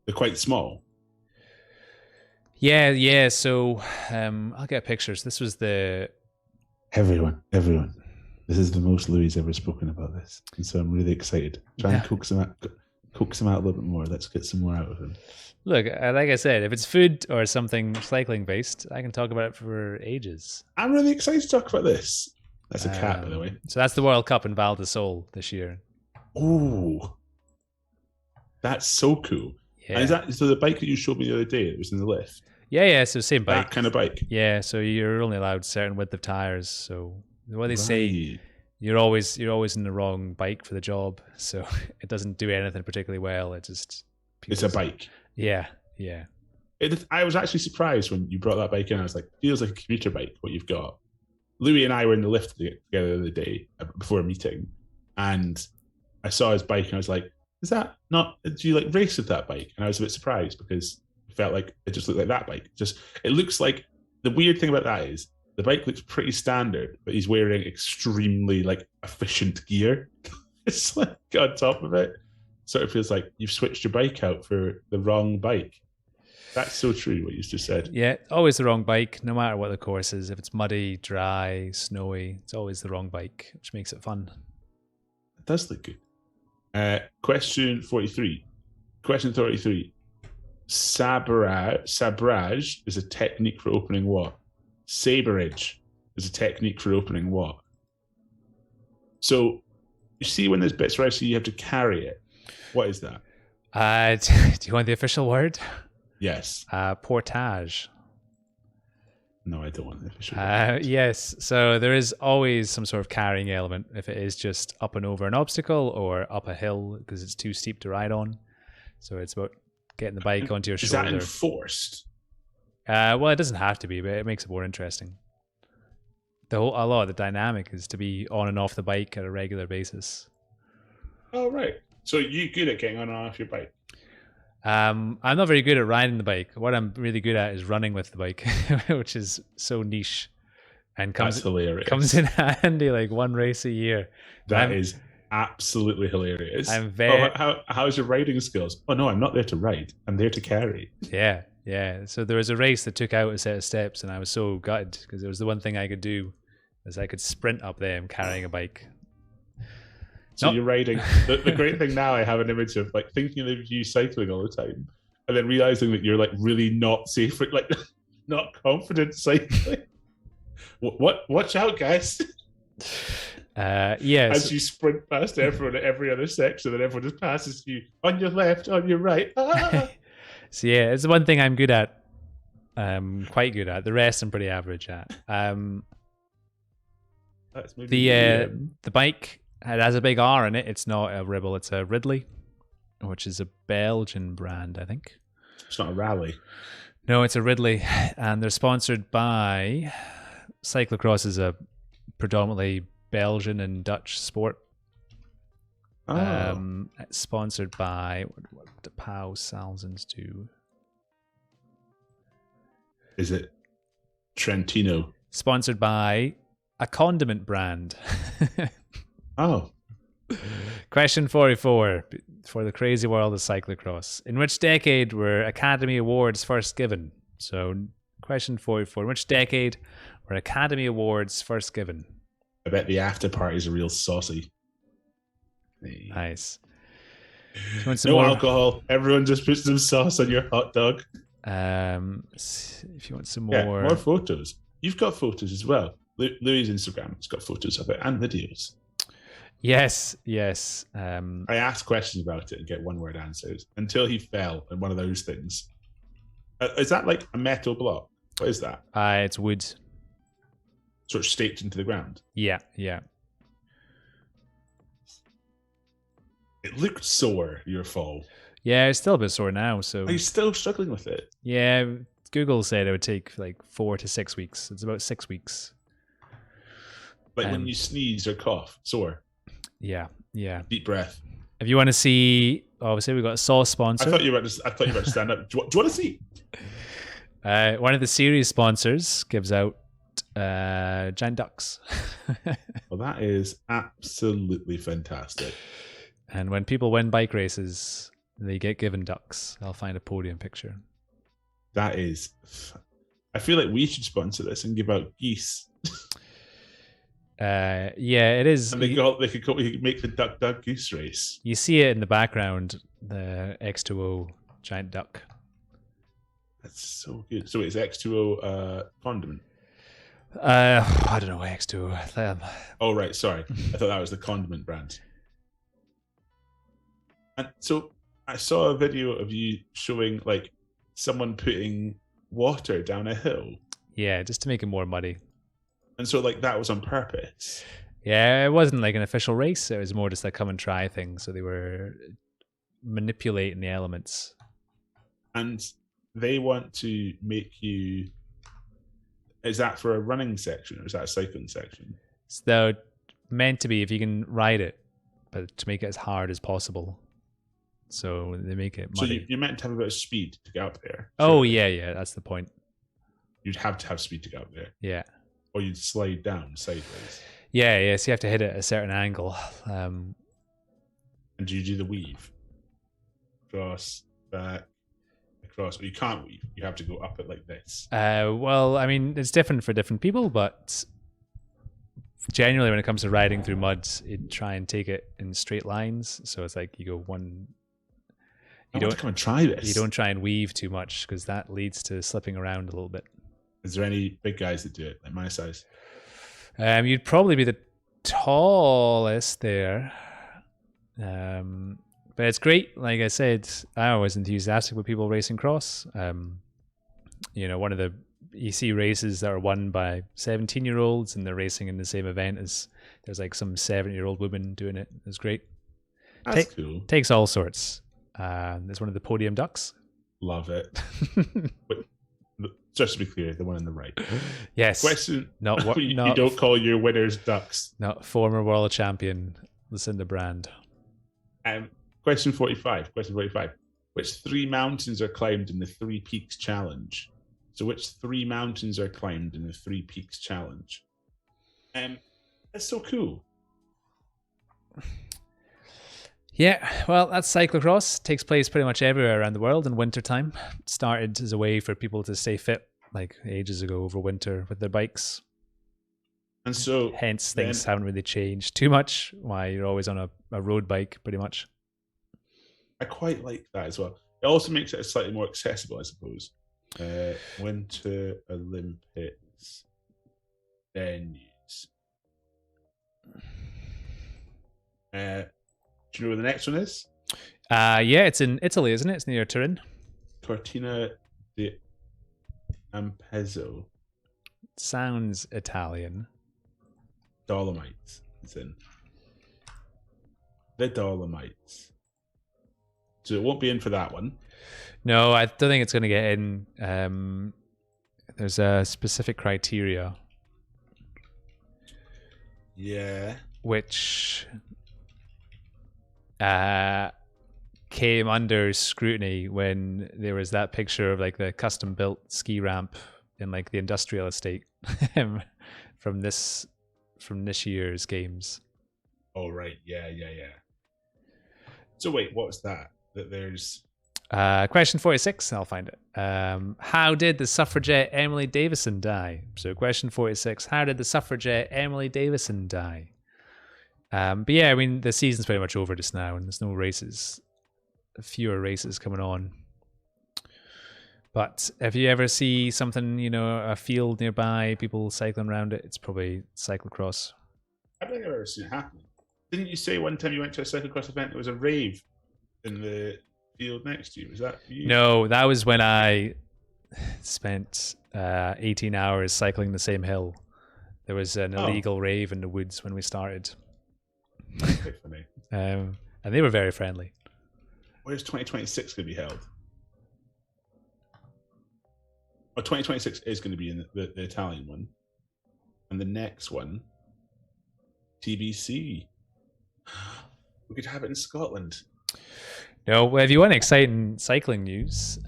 They're quite small. Yeah. So I'll get pictures. This was the Everyone. This is the most Louis ever spoken about this. And so I'm really excited. Try and coax him out a little bit more. Let's get some more out of him. look. Like I said, if it's food or something cycling based, I can talk about it for ages. I'm really excited to talk about this. That's a cat, by the way. So that's the World Cup in Val di Sole this year. Oh, that's so cool. Yeah. And is that so? The bike that you showed me the other day, it was in the lift. Yeah. So same bike. That kind of bike. Yeah. So you're only allowed certain width of tires. So what they say, Right. you're always in the wrong bike for the job. So it doesn't do anything particularly well. It just It's a bike. Yeah. I was actually surprised when you brought that bike in. I was like, feels like a commuter bike, what you've got. Louis and I were in the lift together the other day before a meeting, and I saw his bike and I was like, is that not, do you like race with that bike? And I was a bit surprised because it felt like it just looked like that bike. It looks like, the weird thing about that is the bike looks pretty standard, but he's wearing extremely like efficient gear. It's like on top of it. Sort of feels like you've switched your bike out for the wrong bike. That's so true, what you just said. Yeah. Always the wrong bike, no matter what the course is. If it's muddy, dry, snowy, it's always the wrong bike, which makes it fun. It does look good. Question 43. Question 33. Sabrage is a technique for opening what? Saberage is a technique for opening what? So, you see when there's bits where I see you have to carry it. What is that? Do you want the official word? Yes. Portage. No, I don't want the official. Yes. So there is always some sort of carrying element if it is just up and over an obstacle or up a hill because it's too steep to ride on. So it's about getting the bike onto your Is shoulder. that enforced? Well, it doesn't have to be, but it makes it more interesting. A lot of the dynamic is to be on and off the bike at a regular basis. Oh, right. So you're good at getting on and off your bike? I'm not very good at riding the bike. What I'm really good at is running with the bike, which is so niche and That's hilarious. comes in handy like one race a year. That is absolutely hilarious. I'm very. How's your riding skills? Oh no, I'm not there to ride. I'm there to carry. Yeah. So there was a race that took out a set of steps, and I was so gutted because it was the one thing I could do, is I could sprint up them carrying a bike. So you're riding. The great thing now, I have an image of like thinking of you cycling all the time, and then realizing that you're like really not safe, like not confident cycling. Watch out, guys! Yes. As you sprint past everyone at every other section, and everyone just passes you on your left, on your right. Ah! So yeah, it's the one thing I'm good at. Quite good at. The rest I'm pretty average at. That's maybe The bike, it has a big R in it. It's not a Ribble, it's a Ridley, which is a Belgian brand, I think. It's not a rally. No, it's a Ridley, and they're sponsored by cyclocross. Is a predominantly Belgian and Dutch sport. Oh. It's sponsored by what the Pau Salzens do. Is it Trentino? Sponsored by a condiment brand. Oh. Question 44 for the crazy world of cyclocross. In which decade were Academy Awards first given? So, question 44. In which decade were Academy Awards first given? I bet the after parties are real saucy. Hey. Nice. You want some No more? alcohol. Everyone just puts some sauce on your hot dog. If you want some more. Yeah, more photos. You've got photos as well. Louis' Instagram has got photos of it and videos. Yes. I asked questions about it and get one word answers until he fell in one of those things. Is that like a metal block? What is that? It's wood. sort of staked into the ground. Yeah, yeah. It looked sore, your fall. Yeah, it's still a bit sore now. So Are you still struggling with it? yeah, Google said it would take like 4 to 6 weeks. It's about 6 weeks. Like when you sneeze or cough, sore. Yeah, yeah. Deep breath. If you want to see, obviously we've got a sauce sponsor. I thought you were about to stand up. Do you want to see? One of the series sponsors gives out giant ducks. Well, that is absolutely fantastic. And when people win bike races, they get given ducks. I'll find a podium picture. That is. I feel like we should sponsor this and give out geese. Yeah, it is. And they could make the duck goose race. You see it in the background, the X2O giant duck. That's so good. So it's X2O condiment. I don't know X2O. Oh right, sorry. I thought that was the condiment brand. And so I saw a video of you showing like someone putting water down a hill. Yeah, just to make it more muddy. And so like that was on purpose. Yeah, it wasn't like an official race. It was more just like come and try thing. So they were manipulating the elements. And they want to make you. Is that for a running section or is that a cycling section? So they're meant to be if you can ride it, but to make it as hard as possible. So they make it muddy. So you're meant to have a bit of speed to get up there. Oh yeah, that's the point. You'd have to have speed to get up there. Yeah. Or you'd slide down sideways. Yeah. So you have to hit it at a certain angle. And do you do the weave? Cross, back, across. Or you can't weave. You have to go up it like this. Well, I mean, it's different for different people, but generally when it comes to riding through mud, you try and take it in straight lines. So it's like you go one. I want to come and try this. You don't try and weave too much because that leads to slipping around a little bit. Is there any big guys that do it, like my size? You'd probably be the tallest there. But it's great. Like I said, I was enthusiastic with people racing cross. One of the you see races that are won by 17-year-olds and they're racing in the same event as there's like some 70-year-old woman doing it. It's great. That's cool. Takes all sorts. There's one of the podium ducks. Love it. But just to be clear, the one on the right. Yes. Question: Not what you don't call your winners ducks. Not former world champion Lucinda Brand. Question 45. Which 3 mountains are climbed in the 3 Peaks Challenge? So which 3 mountains are climbed in the 3 Peaks Challenge? That's so cool. Yeah, well, that's cyclocross. Takes place pretty much everywhere around the world in wintertime. It started as a way for people to stay fit, like ages ago over winter with their bikes. And so hence things haven't really changed too much. Why you're always on a road bike, pretty much. I quite like that as well. It also makes it slightly more accessible, I suppose. Winter Olympics venues. Do you know where the next one is? Yeah, it's in Italy, isn't it? It's near Turin. Cortina di Ampezzo. Sounds Italian. Dolomites. It's in the Dolomites. So it won't be in for that one. No, I don't think it's going to get in. There's a specific criteria. Yeah. Which came under scrutiny when there was that picture of like the custom built ski ramp in like the industrial estate from this year's games. Oh right, yeah. So wait, what's that? That there's question 46. I'll find it. How did the suffragette Emily Davison die? So question 46. How did the suffragette Emily Davison die? But yeah, I mean the season's pretty much over just now, and there's no races, fewer races coming on. But if you ever see something, a field nearby, people cycling around it, it's probably cyclocross. I don't think I've ever seen it happen. Didn't you say one time you went to a cyclocross event, there was a rave in the field next to you? Was that you? No, that was when I spent 18 hours cycling the same hill There was an illegal rave in the woods when we started. Quite funny. And they were very friendly. Where's 2026 going to be held? Oh, 2026 is going to be in the Italian one. And the next one, TBC. We could have it in Scotland. No, well, if you want exciting cycling news,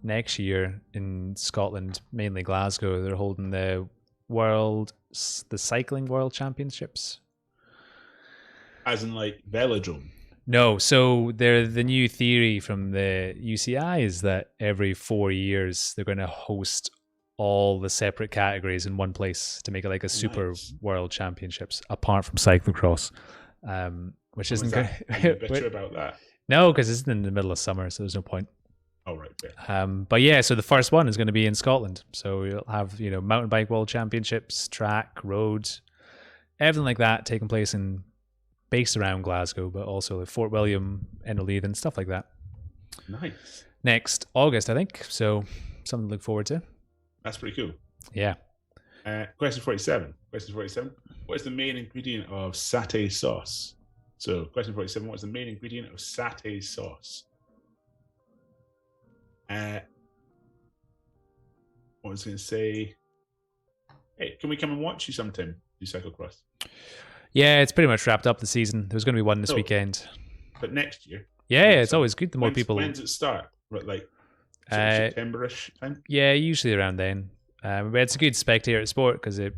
next year in Scotland, mainly Glasgow, they're holding the Cycling World Championships. As in like velodrome? No, so the new theory from the UCI is that every 4 years they're going to host all the separate categories in one place to make it like a super world championships, apart from cyclocross, which isn't good. Are you bitter about that? No, because it's in the middle of summer, so there's no point. Oh, right. Yeah. But yeah, so the first one is going to be in Scotland. So you'll have, mountain bike world championships, track, roads, everything like that taking place based around Glasgow, but also like Fort William, Enderleith, and stuff like that. Nice. Next August, I think. So something to look forward to. That's pretty cool. Yeah. Question 47. What is the main ingredient of satay sauce? So, question 47. What's the main ingredient of satay sauce? What was I going to say? Hey, can we come and watch you sometime? Do cyclocross? Yeah, it's pretty much wrapped up the season. There's going to be one this weekend. But next year? Yeah, it's always good. The more people. When does it start? Like September-ish time? Yeah, usually around then. But it's a good spectator sport because you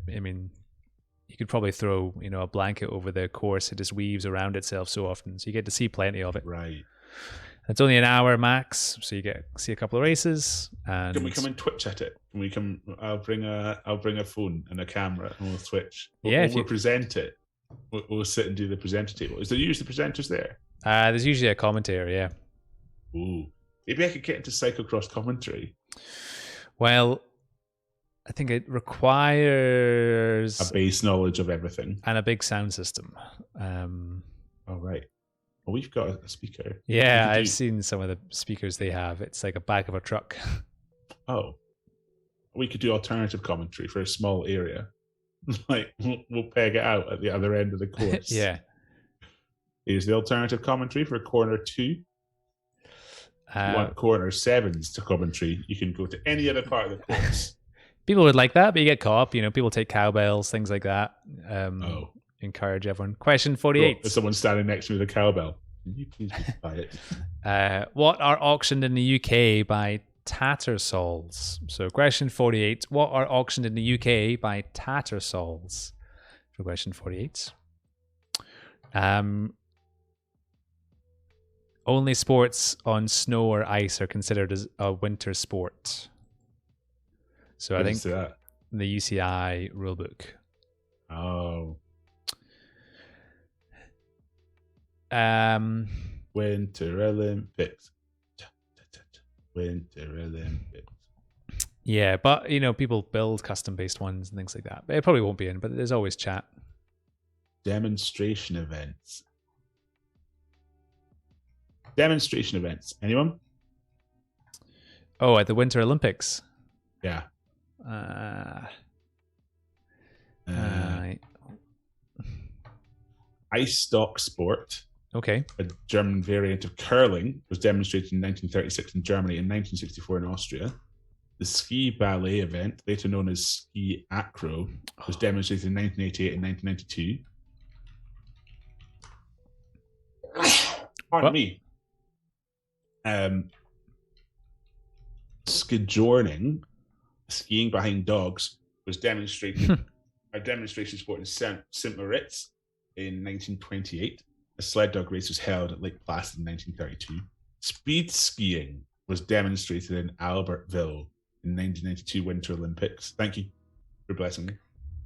could probably throw a blanket over the course. It just weaves around itself so often, so you get to see plenty of it. Right. It's only an hour max, so you get to see a couple of races. And can we come and Twitch at it? Can we come? I'll bring a phone and a camera, and we'll Twitch. We'll present it. We'll sit and do the presenter table. Is there usually presenters there? There's usually a commentator. Yeah. Ooh, maybe I could get into cyclocross commentary. Well, I think it requires a base knowledge of everything and a big sound system. All right. Well, we've got a speaker. Yeah, I've seen some of the speakers they have. It's like a back of a truck. Oh. We could do alternative commentary for a small area. Like, we'll peg it out at the other end of the course. Yeah. Here's the alternative commentary for corner 2. If you want corner 7s to commentary, you can go to any other part of the course. People would like that, but you get caught up. People take cowbells, things like that. Encourage everyone. Question 48. There's someone standing next to me with a cowbell. Can you please be quiet? What are auctioned in the UK by Tattersalls? So question 48. What are auctioned in the UK by Tattersalls? For question 48. Only sports on snow or ice are considered as a winter sport. So I think the UCI rulebook. Oh. Winter Olympics. Winter Olympics. Yeah, but people build custom-based ones and things like that. But it probably won't be in, but there's always chat. Demonstration events. Anyone? Oh, at the Winter Olympics. Yeah. Ice stock sport. Okay. A German variant of curling was demonstrated in 1936 in Germany and 1964 in Austria. The ski ballet event, later known as ski acro, was demonstrated in 1988 and 1992. Pardon me. Skijorning, skiing behind dogs, was demonstrated a demonstration sport in St. Moritz in 1928. A sled dog race was held at Lake Placid in 1932. Speed skiing was demonstrated in Albertville in 1992 Winter Olympics. Thank you for blessing me.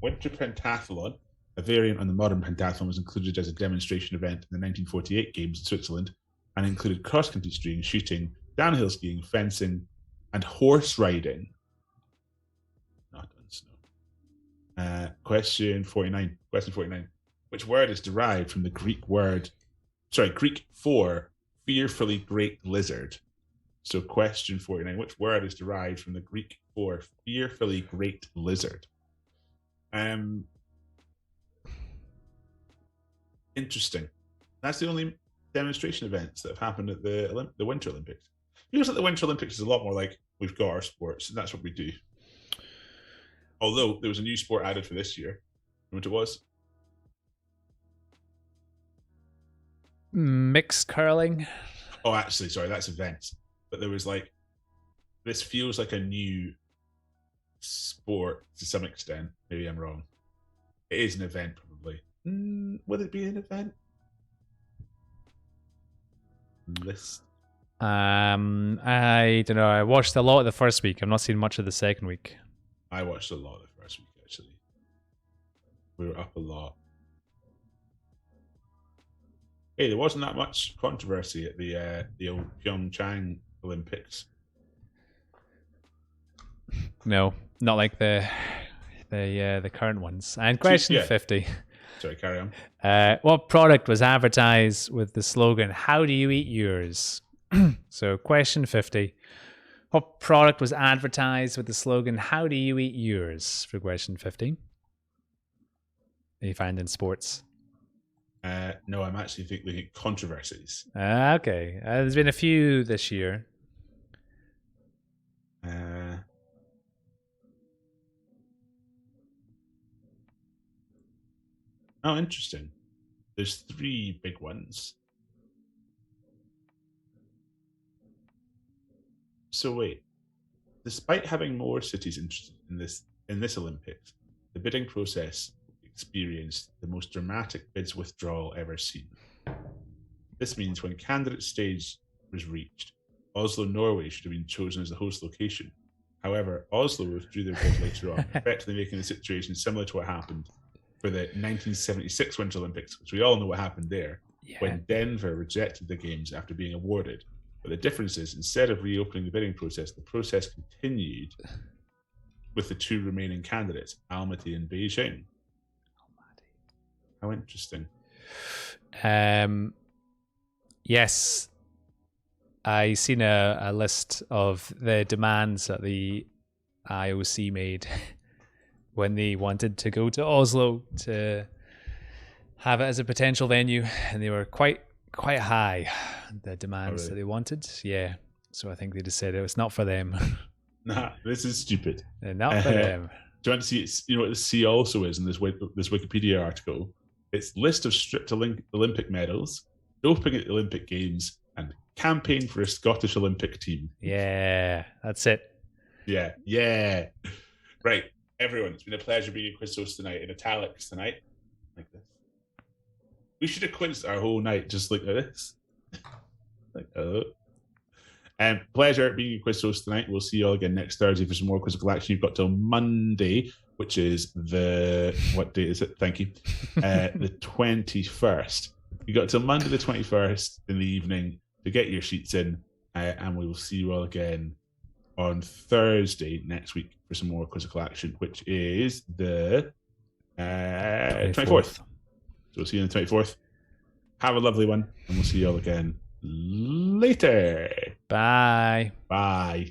Winter pentathlon, a variant on the modern pentathlon, was included as a demonstration event in the 1948 Games in Switzerland and included cross-country skiing, shooting, downhill skiing, fencing, and horse riding. Not on snow. Question 49. Which word is derived from the Greek for fearfully great lizard? So question 49. Which word is derived from the Greek for fearfully great lizard? Interesting. That's the only demonstration events that have happened at the Winter Olympics. Feels like the Winter Olympics is a lot more like we've got our sports and that's what we do. Although there was a new sport added for this year. You know what it was? Mixed curling. Oh, actually, sorry, that's events. But there was like, this feels like a new sport to some extent. Maybe I'm wrong. It is an event, probably. Would it be an event? List. I don't know. I watched a lot of the first week. I've not seen much of the second week. I watched a lot of the first week, actually. We were up a lot. Hey, there wasn't that much controversy at the old Pyeongchang Olympics. No, not like the current ones. And question 50. Sorry, carry on. What product was advertised with the slogan, "How do you eat yours?" So question 50. What product was advertised with the slogan, "How do you eat yours?" for question 50? You find in sports. No, I'm actually looking at controversies. Okay. There's been a few this year. Oh, interesting. There's 3 big ones. So wait, despite having more cities interested in this Olympics, the bidding process experienced the most dramatic bids withdrawal ever seen. This means when candidate stage was reached, Oslo, Norway should have been chosen as the host location. However, Oslo withdrew their bid later on, effectively making the situation similar to what happened for the 1976 Winter Olympics, which we all know what happened there, when Denver rejected the games after being awarded. But the difference is, instead of reopening the bidding process, the process continued with the 2 remaining candidates, Almaty and Beijing. How interesting. Yes. I seen a list of the demands that the IOC made when they wanted to go to Oslo to have it as a potential venue, and they were quite high, the demands that they wanted. Yeah. So I think they just said it was not for them. Nah, this is stupid. Not for them. Do you want to see? You know what the C also is in this Wikipedia article? It's list of stripped Olympic medals, doping at the Olympic Games, and campaign for a Scottish Olympic team. Yeah, that's it. Yeah. Right, everyone, it's been a pleasure being a quiz host tonight, in italics tonight, like this. We should have quizzed our whole night just like this. Pleasure being a quiz host tonight. We'll see you all again next Thursday for some more quizzical action. You've got till Monday, which is what date is it? Thank you. The 21st. You got till Monday the 21st in the evening to get your sheets in, and we will see you all again on Thursday next week for some more quizzical action, which is the 24th. So we'll see you on the 24th. Have a lovely one, and we'll see you all again later. Bye. Bye.